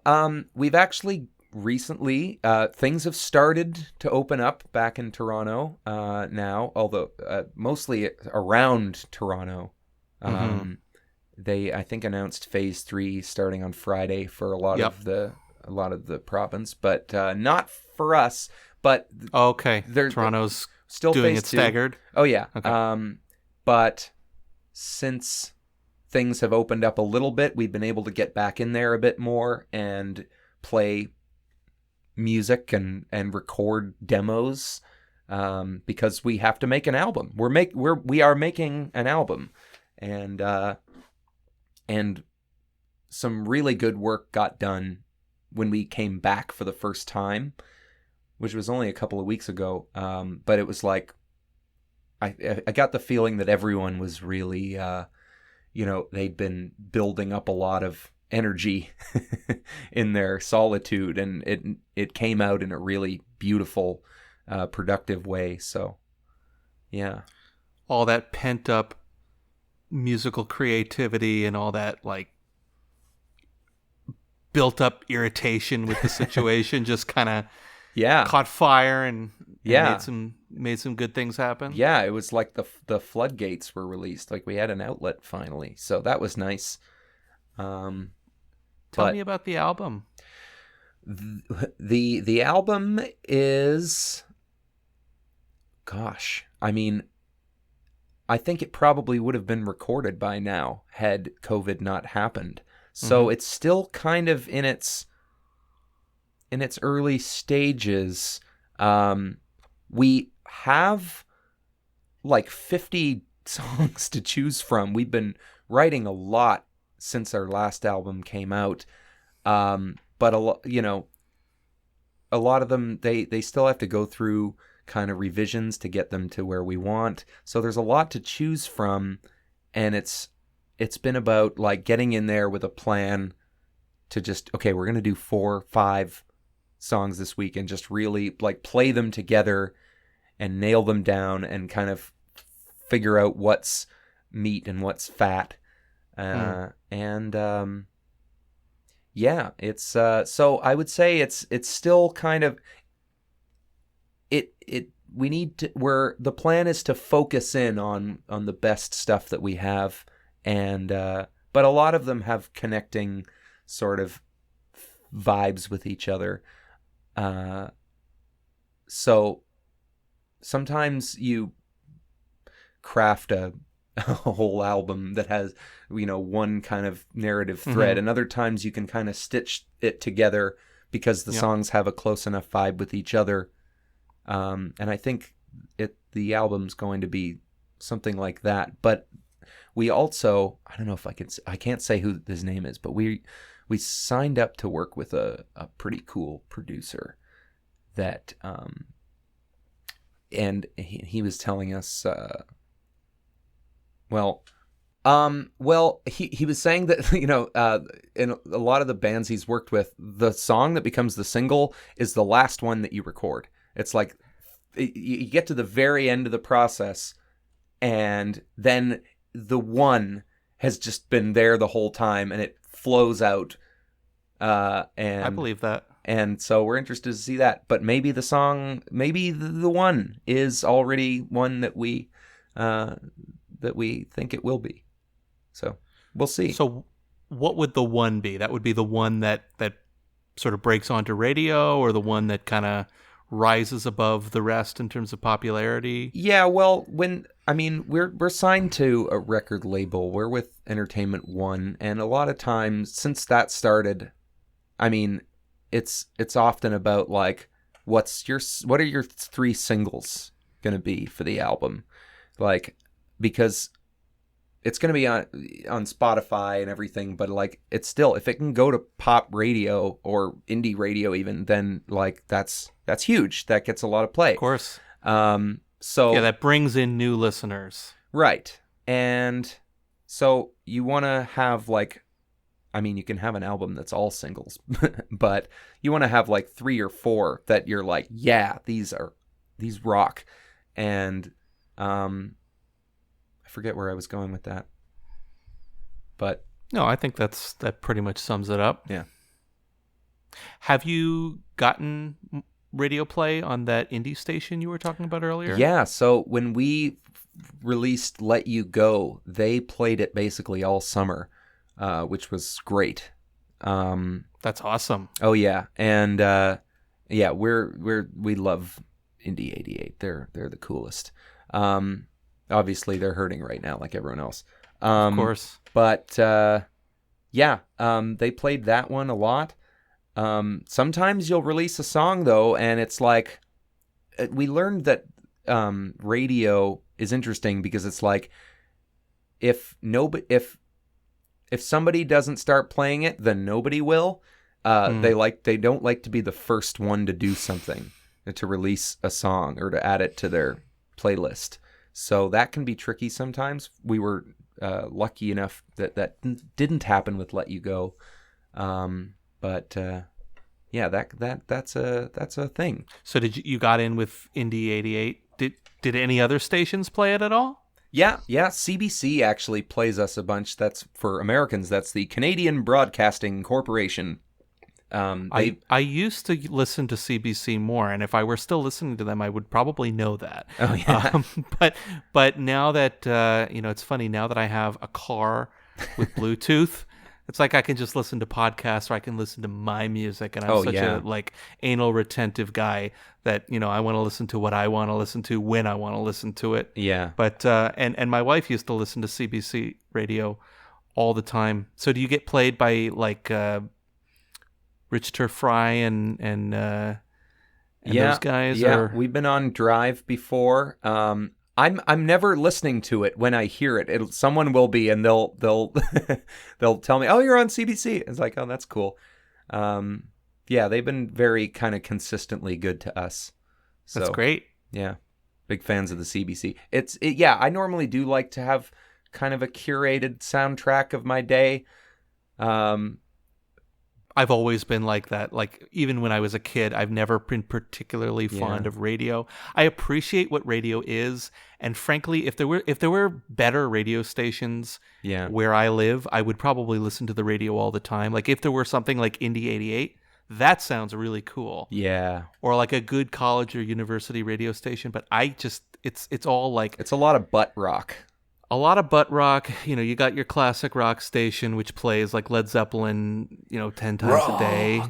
we've actually recently, things have started to open up back in Toronto now, although mostly around Toronto. They, I think, announced Phase 3 starting on Friday for a lot of the province, but not for us. But okay, Toronto's still doing Phase it 2. Staggered. Oh yeah. Okay. But since things have opened up a little bit, we've been able to get back in there a bit more and play music and record demos because we have to make an album. We are making an album. And some really good work got done when we came back for the first time, which was only a couple of weeks ago. But it was like, I got the feeling that everyone was really, they'd been building up a lot of energy in their solitude, and it came out in a really beautiful, productive way. So, yeah. All that pent up musical creativity and all that like built up irritation with the situation just kind of caught fire and made some good things happen. Yeah, it was like the floodgates were released. Like we had an outlet finally. So that was nice. Tell me about the album. The album is, gosh, I mean, I think it probably would have been recorded by now had COVID not happened. So it's still kind of in its early stages. We have like 50 songs to choose from. We've been writing a lot since our last album came out, but a lot of them they still have to go through kind of revisions to get them to where we want. So there's a lot to choose from, and it's been about like getting in there with a plan to just, okay, we're gonna do 4, 5 songs this week and just really like play them together and nail them down and kind of figure out what's meat and what's fat. Yeah, it's so I would say it's still kind of we need to, where the plan is to focus in on the best stuff that we have, and but a lot of them have connecting sort of vibes with each other. So sometimes you craft a whole album that has, one kind of narrative thread, and other times you can kind of stitch it together because the songs have a close enough vibe with each other. And I think the album's going to be something like that. But we also, I don't know if I can't say who his name is, but we signed up to work with a pretty cool producer that, and he was telling us, he was saying that, in a lot of the bands he's worked with, the song that becomes the single is the last one that you record. It's like you get to the very end of the process, and then the one has just been there the whole time, and it flows out. And I believe that. And so we're interested to see that. But maybe the song, maybe the one is already one that we think it will be. So we'll see. So what would the one be? That would be the one that sort of breaks onto radio, or the one that kind of rises above the rest in terms of popularity? Yeah, well, we're signed to a record label. We're with Entertainment One, and a lot of times since that started, it's often about like, what are your 3 singles going to be for the album? Like, because it's going to be on Spotify and everything, but like, it's still, if it can go to pop radio or indie radio even, then like that's huge. That gets a lot of play. Of course. So that brings in new listeners. Right. And so you want to have like, you can have an album that's all singles, but you want to have like 3 or 4 that you're like, yeah, these rock. And I forget where I was going with that, but no, I think that pretty much sums it up. Yeah. Have you gotten radio play on that indie station you were talking about earlier? Yeah. So when we released "Let You Go," they played it basically all summer, which was great. That's awesome. Oh yeah, and we love Indie 88. They're the coolest. Obviously, they're hurting right now, like everyone else. Of course. But, they played that one a lot. Sometimes you'll release a song, though, and it's like, we learned that radio is interesting because it's like, if somebody doesn't start playing it, then nobody will. They don't like to be the first one to do something, to release a song or to add it to their playlist. So that can be tricky sometimes. We were lucky enough that didn't happen with "Let You Go," but that's a thing. So you got in with Indie 88? Did any other stations play it at all? Yeah. CBC actually plays us a bunch. That's for Americans. That's the Canadian Broadcasting Corporation. I used to listen to CBC more, and if I were still listening to them, I would probably know that. Oh yeah. But now that it's funny, now that I have a car with Bluetooth, it's like I can just listen to podcasts, or I can listen to my music, and I'm a anal retentive guy that I want to listen to what I want to listen to when I want to listen to it. Yeah. But and my wife used to listen to CBC radio all the time. So do you get played by like Rich Turf Fry and those guys? Yeah, or? We've been on Drive before. I'm never listening to it when I hear it. Someone will be, and they'll they'll tell me, "Oh, you're on CBC." It's like, "Oh, that's cool." Yeah, they've been very kind of consistently good to us. So, That's great. Yeah, big fans of the CBC. Yeah, I normally do like to have kind of a curated soundtrack of my day. I've always been like that. Like, even when I was a kid, I've never been particularly fond of radio. I appreciate what radio is, and frankly, if there were better radio stations where I live, I would probably listen to the radio all the time. Like, if there were something like Indie 88, that sounds really cool. Yeah. Or like a good college or university radio station, but it's all like... It's a lot of butt rock. A lot of butt rock. You got your classic rock station, which plays like Led Zeppelin, 10 times a day.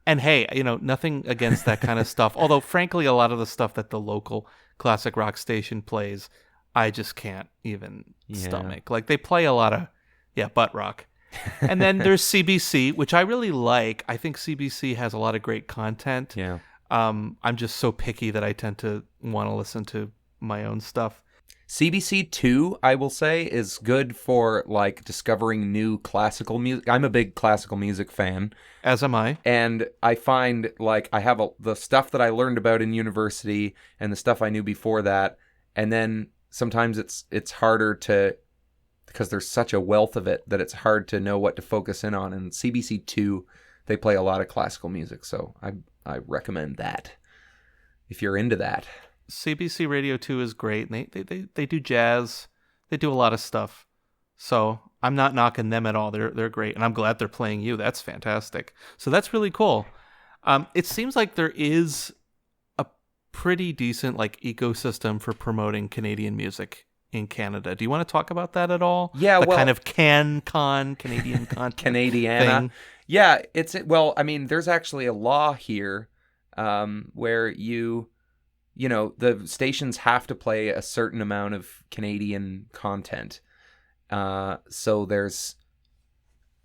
And hey, nothing against that kind of stuff. Although, frankly, a lot of the stuff that the local classic rock station plays, I just can't even stomach. Like, they play a lot of, butt rock. And then there's CBC, which I really like. I think CBC has a lot of great content. Yeah. I'm just so picky that I tend to want to listen to my own stuff. CBC 2, I will say, is good for, like, discovering new classical music. I'm a big classical music fan. As am I. And I find, like, I have the stuff that I learned about in university and the stuff I knew before that. And then sometimes it's harder to, because there's such a wealth of it, that it's hard to know what to focus in on. And CBC 2, they play a lot of classical music. So I recommend that if you're into that. CBC Radio 2 is great. They do jazz. They do a lot of stuff. So I'm not knocking them at all. They're great. And I'm glad they're playing you. That's fantastic. So that's really cool. It seems like there is a pretty decent like ecosystem for promoting Canadian music in Canada. Do you want to talk about that at all? Yeah, the kind of Canadian content Canadiana. thing? Yeah, I mean, there's actually a law here where the stations have to play a certain amount of Canadian content. So there's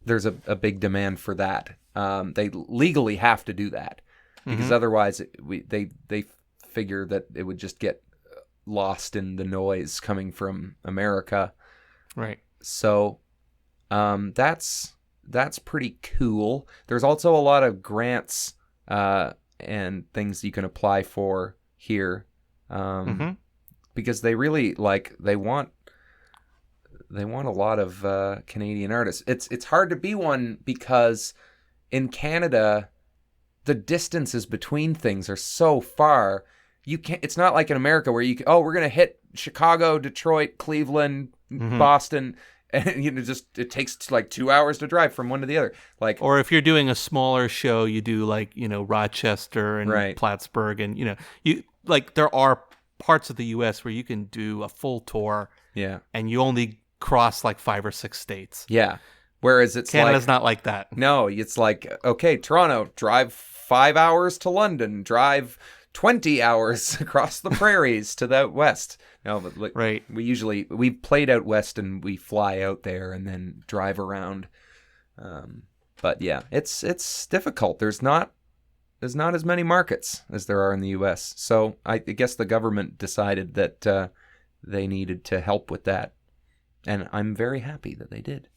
a big demand for that. They legally have to do that because otherwise they figure that it would just get lost in the noise coming from America. Right. So that's pretty cool. There's also a lot of grants and things you can apply for here, because they really they want a lot of Canadian artists. It's hard to be one because in Canada the distances between things are so far. You can't. It's not like in America where we're gonna hit Chicago, Detroit, Cleveland, Boston, and it takes like 2 hours to drive from one to the other. Like, or if you're doing a smaller show, you do like Rochester and Plattsburgh, and you like there are parts of the U.S. where you can do a full tour, and you only cross like 5 or 6 states. Yeah, whereas Canada's not like that. No, it's like, okay, Toronto, drive 5 hours to London, drive 20 hours across the prairies to the west. No, but right. We played out west and we fly out there and then drive around. But yeah, it's difficult. There's not as many markets as there are in the U.S. So I guess the government decided that they needed to help with that, and I'm very happy that they did.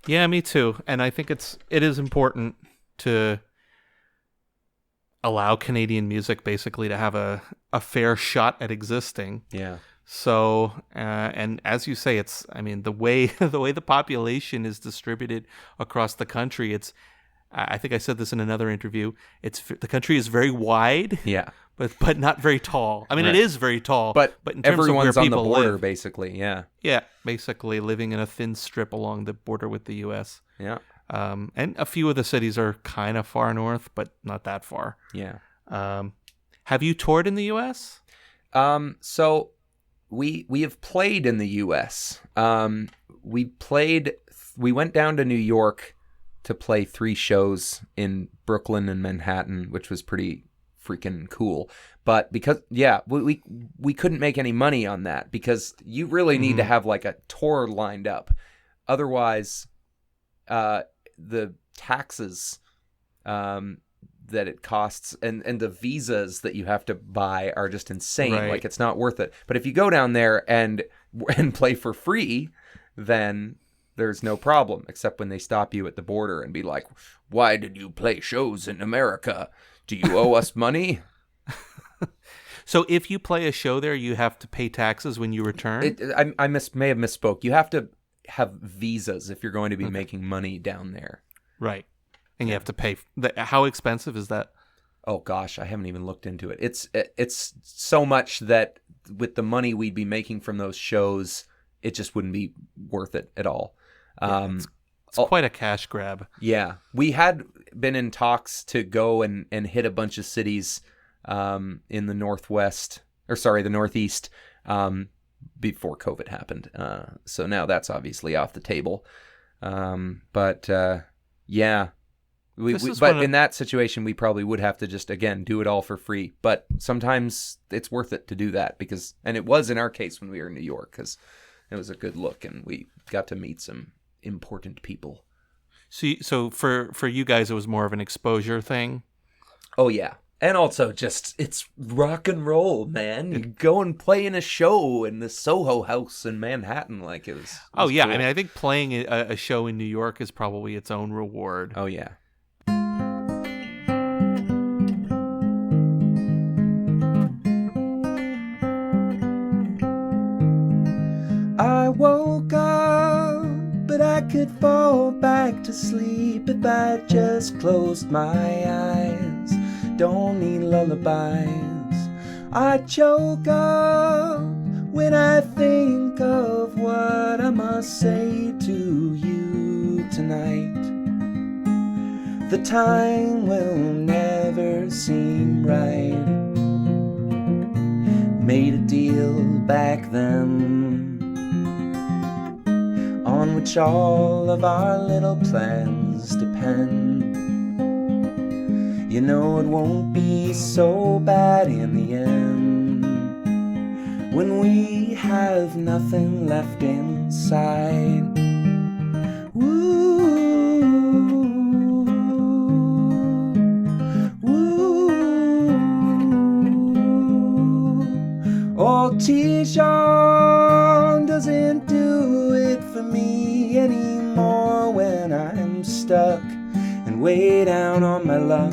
Yeah, me too. And I think it is important to allow Canadian music basically to have a fair shot at existing. Yeah. So, and as you say, the way the population is distributed across the country, I think I said this in another interview, the country is very wide. Yeah. But not very tall. I mean, It is very tall. But in terms everyone's of where on the people border, live, basically. Yeah. Yeah, basically living in a thin strip along the border with the U.S. Yeah. And a few of the cities are kind of far north, but not that far. Yeah. Have you toured in the U.S.? So we have played in the U.S. We went down to New York to play 3 shows in Brooklyn and Manhattan, which was pretty freaking cool. But because we couldn't make any money on that because you really need to have like a tour lined up. Otherwise, the taxes that it costs, and the visas that you have to buy are just insane. Right. Like, it's not worth it. But if you go down there and play for free, then there's no problem, except when they stop you at the border and be like, "Why did you play shows in America? Do you owe us money?" So if you play a show there, you have to pay taxes when you return? I may have misspoke. You have to have visas if you're going to be making money down there. Right. And you have to pay. How expensive is that? Oh gosh, I haven't even looked into it. It's so much that with the money we'd be making from those shows, it just wouldn't be worth it at all. It's quite a cash grab. Yeah, we had been in talks to go and hit a bunch of cities in the Northeast, before COVID happened. So now that's obviously off the table. But in that situation, we probably would have to just, again, do it all for free. But sometimes it's worth it to do that and it was in our case when we were in New York, because it was a good look and we got to meet some important people. So for you guys, it was more of an exposure thing? Oh, yeah. And also just, it's rock and roll, man. You go and play in a show in the Soho House in Manhattan. Like, it was Oh, yeah. cool. I mean, I think playing a show in New York is probably its own reward. Oh, yeah. I woke up, but I could fall back to sleep if I just closed my eyes. Don't need lullabies. I choke up when I think of what I must say to you tonight. The time will never seem right. Made a deal back then, on which all of our little plans depend. You know it won't be so bad in the end, when we have nothing left inside. Ooh, ooh. Old Tijon doesn't do it for me anymore when I'm stuck and way down on my luck.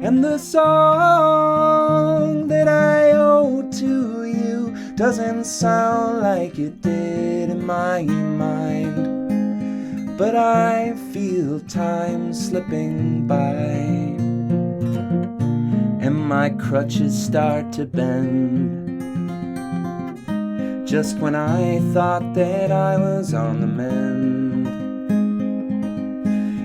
And the song that I owe to you doesn't sound like it did in my mind. But I feel time slipping by, and my crutches start to bend, just when I thought that I was on the mend.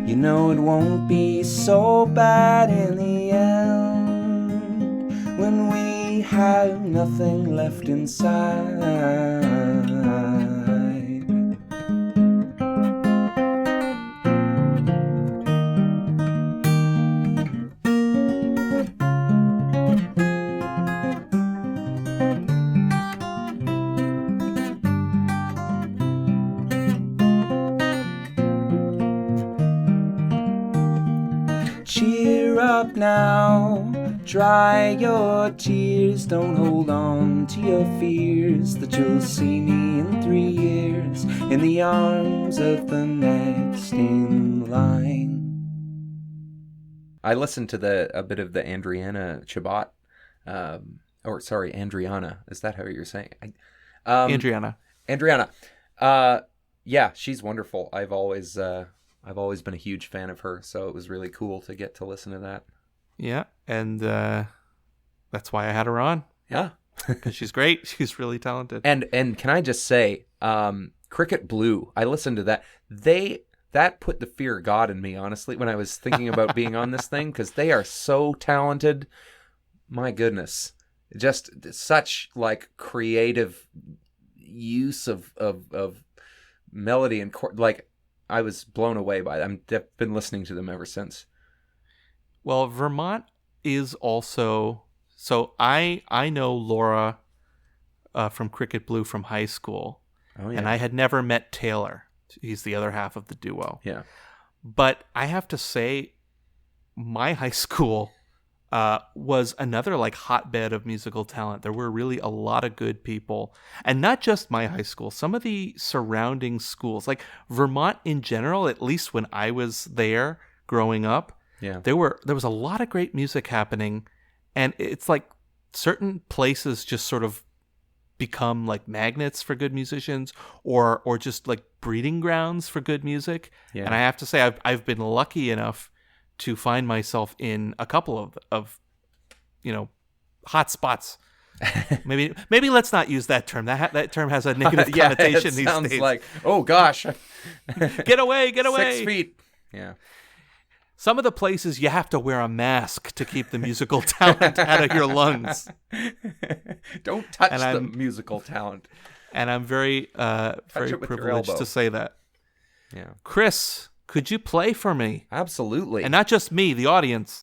You know it won't be so bad in the end, when we have nothing left inside. Cheer up now, dry your tears, don't hold on to your fears, that you'll see me in 3 years in the arms of the next in line. I listened to a bit of the Adriana Chabot, Andriana. Is that how you're saying? Adriana. Yeah, she's wonderful. I've always been a huge fan of her, so it was really cool to get to listen to that. Yeah, and that's why I had her on. Yeah, because she's great. She's really talented. And can I just say, Cricket Blue, I listened to that. That put the fear of God in me, honestly, when I was thinking about being on this thing, because they are so talented. My goodness, just such like creative use of melody and chord. Like, I was blown away by them. I've been listening to them ever since. Well, Vermont is also... So I know Laura from Cricket Blue from high school. Oh, yeah. And I had never met Taylor. He's the other half of the duo. Yeah. But I have to say, my high school was another like hotbed of musical talent. There were really a lot of good people, and not just my high school. Some of the surrounding schools, like Vermont in general, at least when I was there growing up, there was a lot of great music happening, and it's like certain places just sort of become like magnets for good musicians, or just like breeding grounds for good music. And I have to say, I've been lucky enough to find myself in a couple of hot spots. Maybe let's not use that term. That term has a negative connotation these days. Sounds like, oh gosh, get away! 6 feet. Yeah. Some of the places you have to wear a mask to keep the musical talent out of your lungs. Don't touch the musical talent. And I'm very privileged to say that. Yeah. Chris, could you play for me? Absolutely. And not just me, the audience.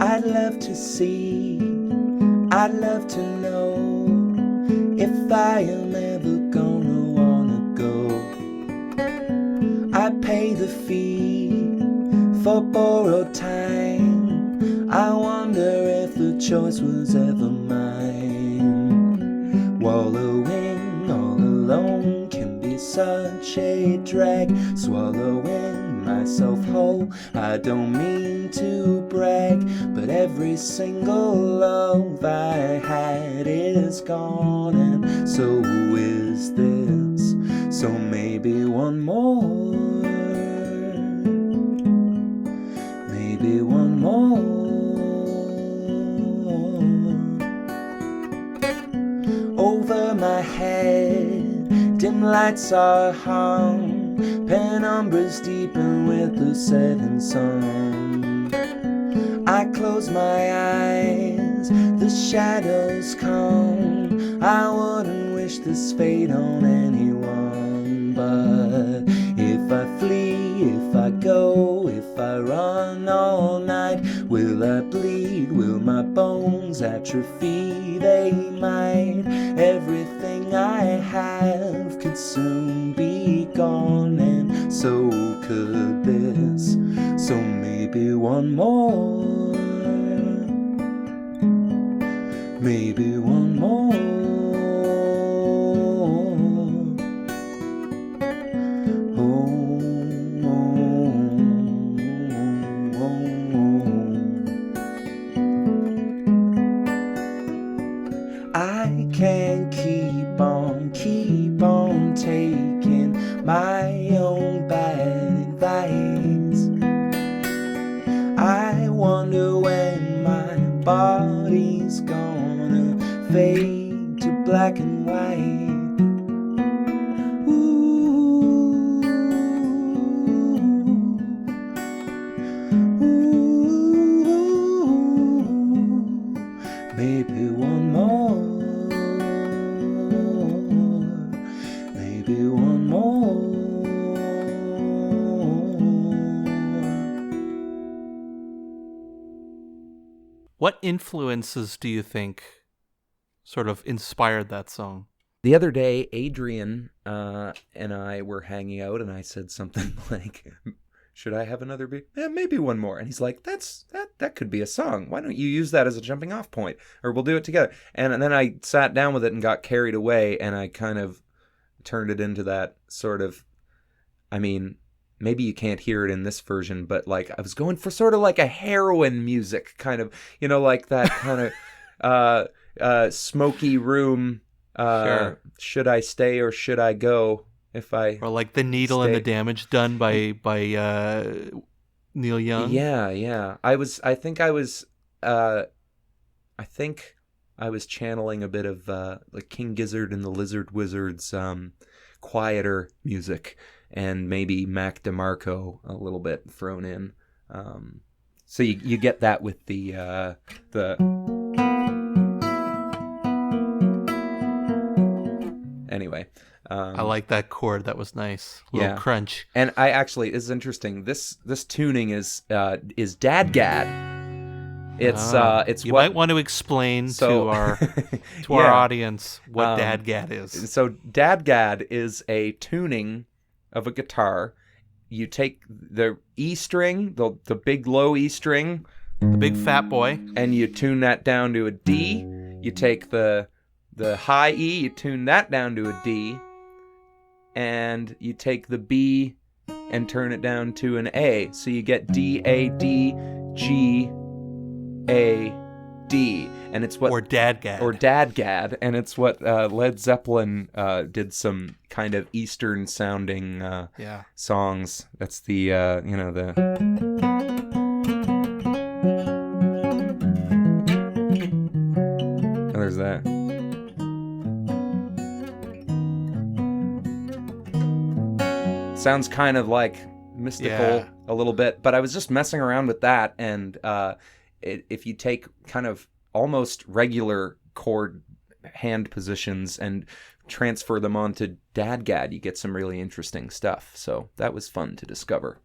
I'd love to see, I'd love to know if I am ever gonna wanna go. I pay the fee for borrowed time. I wonder if the choice was ever mine. Wallowing all alone can be such a drag. Swallowing myself whole, I don't mean to brag, but every single love I had is gone, and so is this. So maybe one more, maybe one more. Over my head, dim lights are hung, penumbra's deepen with the setting sun. I close my eyes, the shadows come. I wouldn't wish this fate on anyone, but if I flee, if I go, if I run all night, will I bleed? Will my bones atrophy? They might. Everything I have could soon be gone, and so could this. So maybe one more, maybe one more. I can't keep on taking my own bad advice. I wonder when my body's gonna fade to black and white. Ooh, ooh, maybe one more. Maybe one more. What influences do you think sort of inspired that song? The other day, Adrian and I were hanging out, and I said something like, should I have another beer? Yeah, maybe one more. And he's like, that could be a song. Why don't you use that as a jumping off point? Or we'll do it together. And then I sat down with it and got carried away, and I kind of turned it into that sort of, I mean, maybe you can't hear it in this version, but like I was going for sort of like a heroin music kind of, like that kind of smoky room. Sure. Should I stay or should I go? Or like The Needle and the Damage done by Neil Young. Yeah. I think I was channeling a bit of like King Gizzard and the Lizard Wizard's quieter music, and maybe Mac DeMarco a little bit thrown in. So you get that with the anyway. I like that chord. That was nice. A little crunch. And I actually, it's interesting. This tuning is Dadgad. It's you what might want to explain so, to our Yeah. audience what dadgad is. So dadgad is a tuning of a guitar. You take the E string, the big low E string, The big fat boy. and you tune that down to a D. You take the high E, you tune that down to a D, and you take the B and turn it down to an A. So you get D, A, D, G, A, D, and it's what Or dadgad, and it's what Led Zeppelin did some kind of Eastern sounding songs. That's the the. Oh, there's that. Sounds kind of like mystical a little bit, but I was just messing around with that, and if you take kind of almost regular chord hand positions and transfer them onto dadgad, you get some really interesting stuff. So that was fun to discover.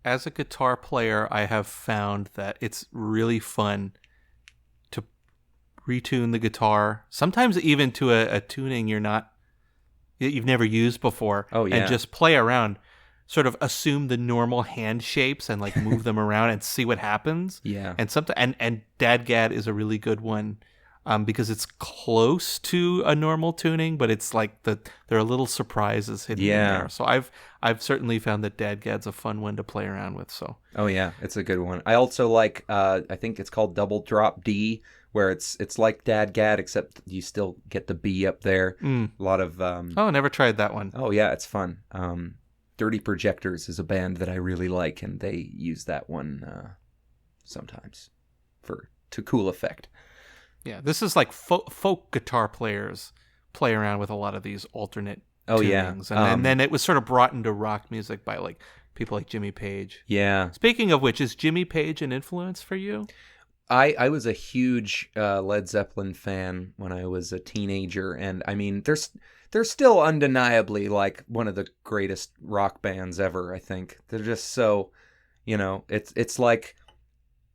As a guitar player, I have found that it's really fun to retune the guitar, sometimes even to a tuning you've never used before. Oh, yeah. And just play around, sort of assume the normal hand shapes and like move them around and see what happens. Yeah. And and dadgad is a really good one because it's close to a normal tuning, but it's like there are little surprises hidden in there. So I've certainly found that dadgad's a fun one to play around with. So oh yeah, it's a good one. I also like I think it's called double drop D, where it's like dadgad except you still get the B up there. A lot of oh, never tried that one. Oh yeah, it's fun. Dirty Projectors is a band that I really like, and they use that one sometimes to cool effect. Yeah, this is like folk guitar players play around with a lot of these alternate tunings. And then it was sort of brought into rock music by like people like Jimmy Page. Yeah. Speaking of which, is Jimmy Page an influence for you? I was a huge Led Zeppelin fan when I was a teenager, and I mean, they're still undeniably like one of the greatest rock bands ever. I think they're just so, it's like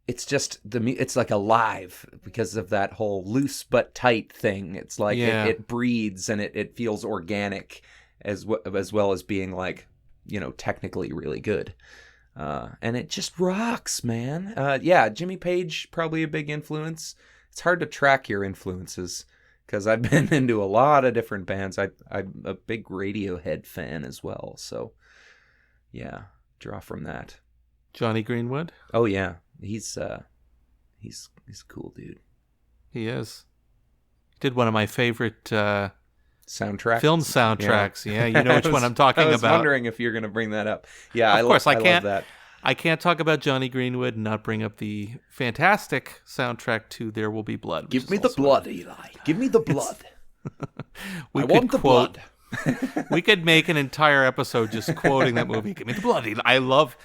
it's like alive because of that whole loose but tight thing. It's like it breathes and it feels organic as well as being like technically really good. And it just rocks, man. Jimmy Page, probably a big influence. It's hard to track your influences because I've been into a lot of different bands. I'm a big Radiohead fan as well. So, yeah, draw from that. Johnny Greenwood? Oh, yeah. He's a cool dude. He is. Did one of my favorite soundtracks? Film soundtracks. Yeah, you know which one I'm talking about. I was wondering if you're going to bring that up. Yeah, of course, I love that. I can't talk about Johnny Greenwood and not bring up the fantastic soundtrack to There Will Be Blood. Give me the blood, Eli. Give me the blood. I want the blood. We could make an entire episode just quoting that movie. Give me the blood, Eli. I love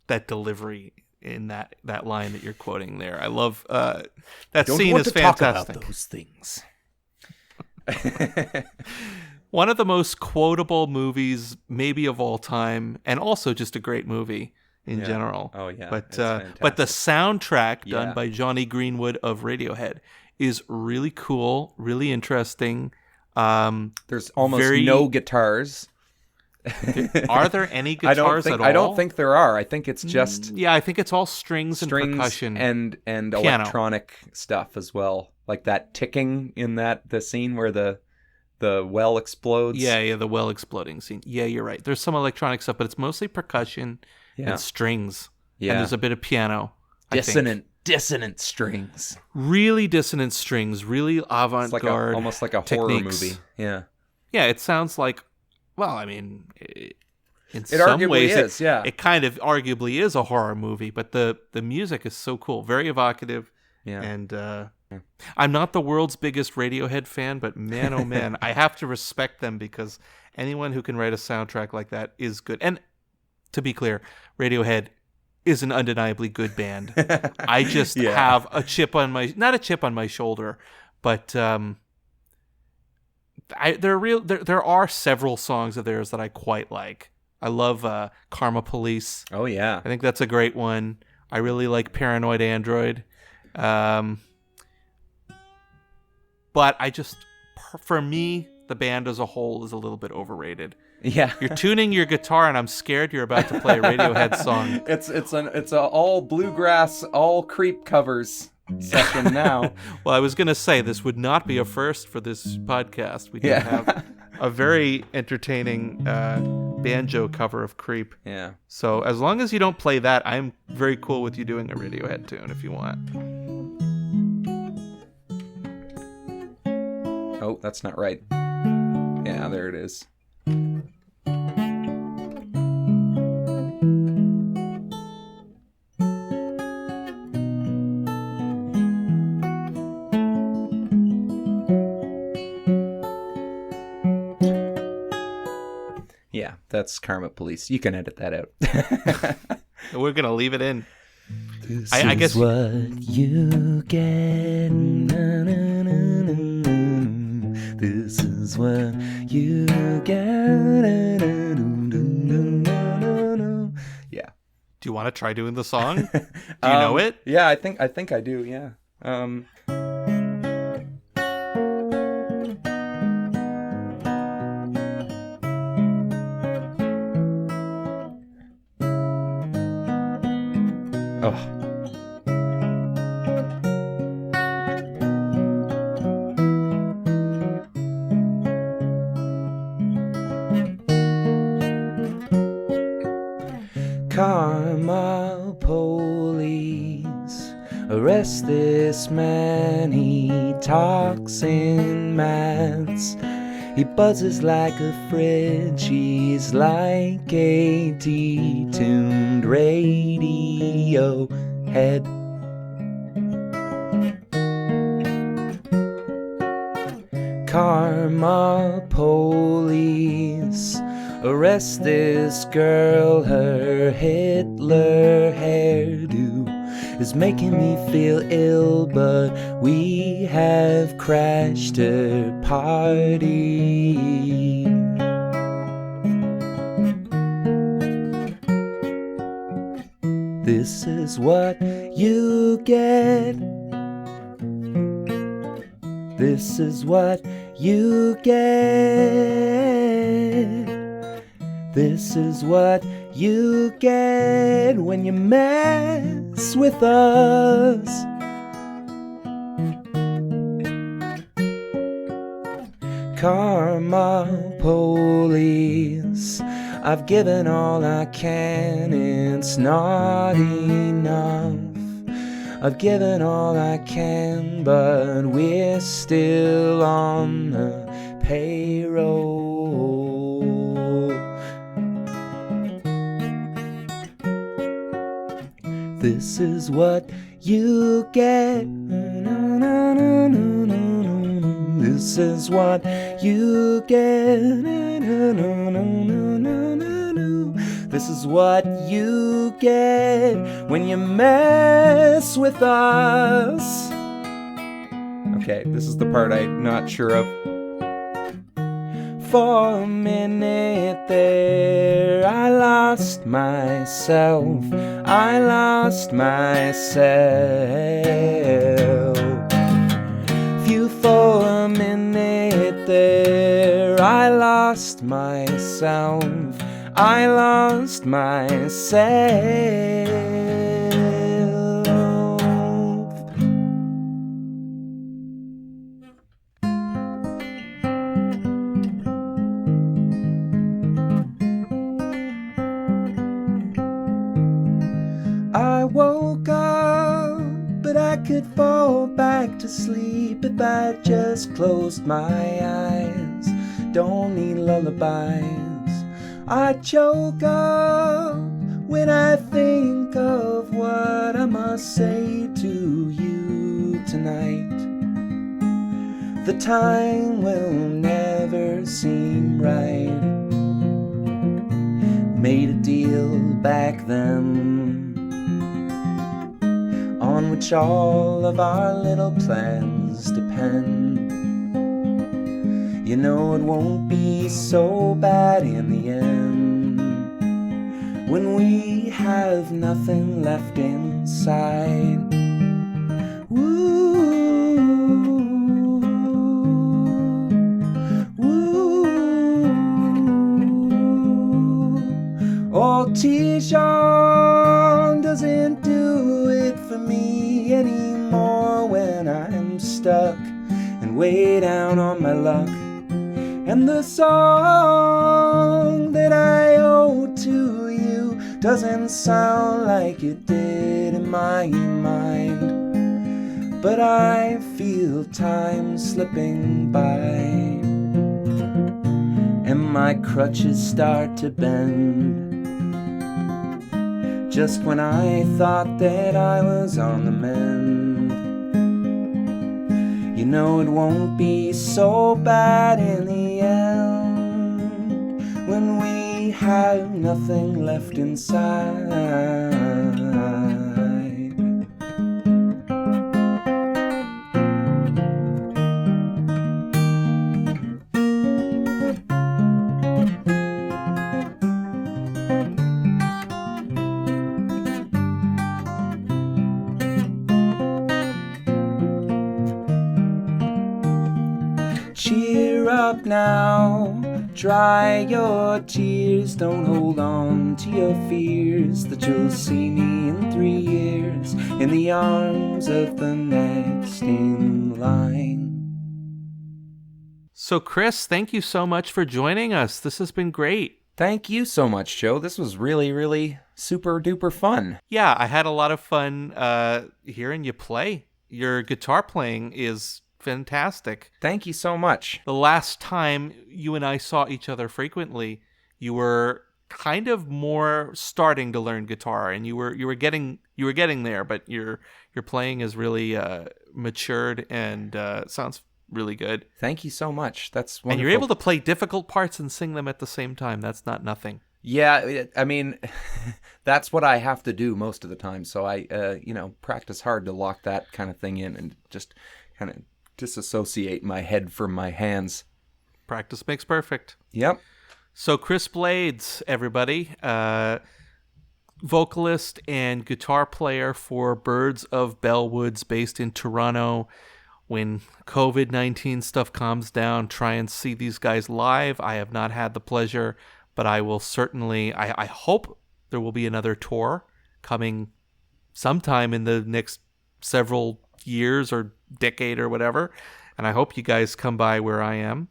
that delivery in that line that you're quoting there. I love that scene is fantastic. Talk about those things. One of the most quotable movies maybe of all time, and also just a great movie in general. Oh yeah. But the soundtrack done by Johnny Greenwood of Radiohead is really cool, really interesting. There's almost no guitars. Are there any guitars at all? I don't think there are. I think it's just I think it's all strings and percussion and electronic stuff as well, like that ticking in the scene where the well explodes. Yeah, the well exploding scene. Yeah, you're right. There's some electronic stuff, but it's mostly percussion and strings. Yeah, and there's a bit of piano. Dissonant strings. Really dissonant strings. Really avant-garde. Almost like a techniques. Horror movie. Yeah. Yeah, it sounds like. Well, I mean, in some arguably ways, is, it kind of arguably is a horror movie, but the music is so cool, very evocative. Yeah. And I'm not the world's biggest Radiohead fan, but man, oh man, I have to respect them because anyone who can write a soundtrack like that is good. And to be clear, Radiohead is an undeniably good band. I just have a chip on my, not a chip on my shoulder, but there are several songs of theirs that I quite like. I love Karma Police. Oh yeah. I think that's a great one. I really like Paranoid Android. But for me, the band as a whole is a little bit overrated. Yeah. You're tuning your guitar, and I'm scared you're about to play a Radiohead song. It's a all bluegrass, all Creep covers session now. Well, I was going to say, this would not be a first for this podcast. We do have a very entertaining banjo cover of Creep. Yeah. So as long as you don't play that, I'm very cool with you doing a Radiohead tune if you want. Oh, that's not right. Yeah, there it is. Yeah, that's Karma Police. You can edit that out. We're going to leave it in. This I guess what you get. This is what you get. Yeah. Do you want to try doing the song? Do you know it? Yeah, I think I do. Yeah. Oh. Karma police, arrest this man, he talks in maths. He buzzes like a fridge, he's like a detuned radio head. Karma police, arrest this girl, her Hitler hairdo is making me feel ill, but we have crashed her party. This is what you get. This is what you get. This is what you get when you mess with us. Karma police, I've given all I can, it's not enough. I've given all I can, but we're still on the payroll. This is what you get. This is what you get. This is what you get when you mess with us. Okay, this is the part I'm not sure of. For a minute there, I lost myself. I lost myself. Few for a minute there, I lost myself. I lost myself. I woke up, but I could fall back to sleep if I just closed my eyes. Don't need lullabies. I choke up when I think of what I must say to you tonight. The time will never seem right. Made a deal back then, on which all of our little plans depend. You know it won't be so bad in the end. when we have nothing left inside. Woo, woo. Old T-Sean doesn't do it for me anymore when I'm stuck and way down on my luck. And the song that I owe to you doesn't sound like it did in my mind. But I feel time slipping by, and my crutches start to bend just when I thought that I was on the mend. You know it won't be so bad in the end when we have nothing left inside. Cheer up now, dry your tears, don't hold on to your fears, that you'll see me in 3 years in the arms of the next in line. So, Chris, thank you so much for joining us. This has been great. Thank you so much, Joe. This was really, really super duper fun. Yeah, I had a lot of fun hearing you play. Your guitar playing is fantastic. Thank you so much. The last time you and I saw each other frequently, you were kind of more starting to learn guitar, and you were getting there, but your playing is really matured and sounds really good. Thank you so much. That's wonderful. And you're able to play difficult parts and sing them at the same time. That's not nothing. Yeah, I mean, that's what I have to do most of the time. So I, practice hard to lock that kind of thing in and just kind of disassociate my head from my hands. Practice makes perfect. Yep. So Chris Blades, everybody, vocalist and guitar player for Birds of Bellwoods, based in Toronto. When COVID-19 stuff calms down, try and see these guys live. I have not had the pleasure, but I will certainly, I hope there will be another tour coming sometime in the next several years or decade or whatever. And I hope you guys come by where I am.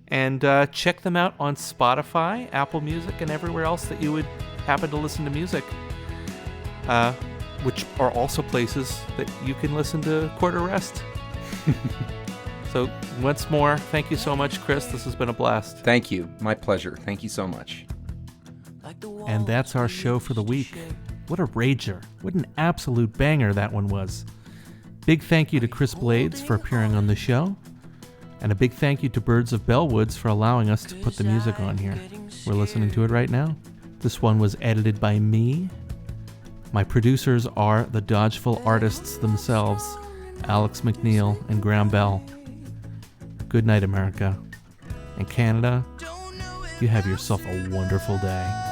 And check them out on Spotify, Apple Music, and everywhere else that you would happen to listen to music. Which are also places that you can listen to Quarter Rest. So once more, thank you so much, Chris. This has been a blast. Thank you. My pleasure. Thank you so much. And that's our show for the week. What a rager. What an absolute banger that one was. Big thank you to Chris Blades for appearing on the show. And a big thank you to Birds of Bellwoods for allowing us to put the music on here. We're listening to it right now. This one was edited by me. My producers are the Dodgeful artists themselves, Alex McNeil and Graham Bell. Good night, America. And Canada, you have yourself a wonderful day.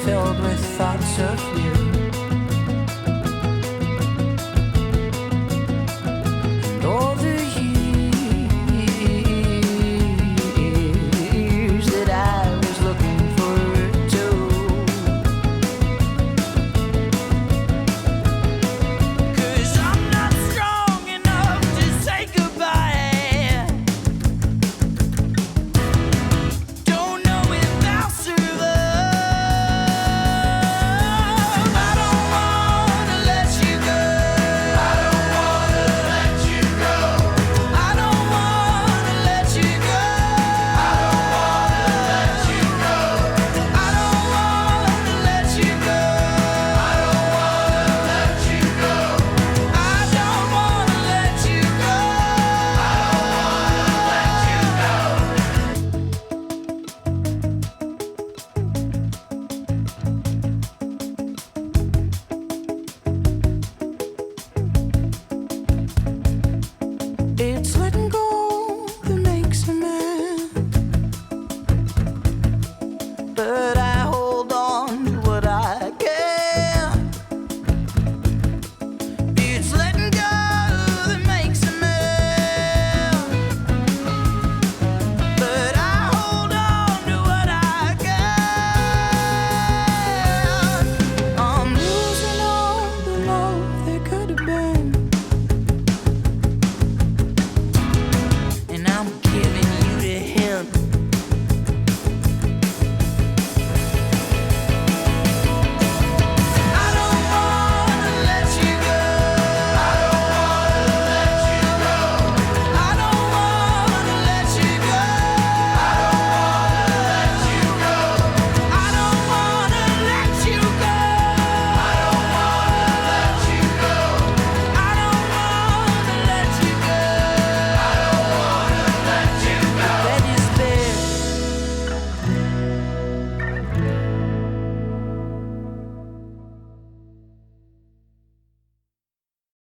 Filled with thoughts of you.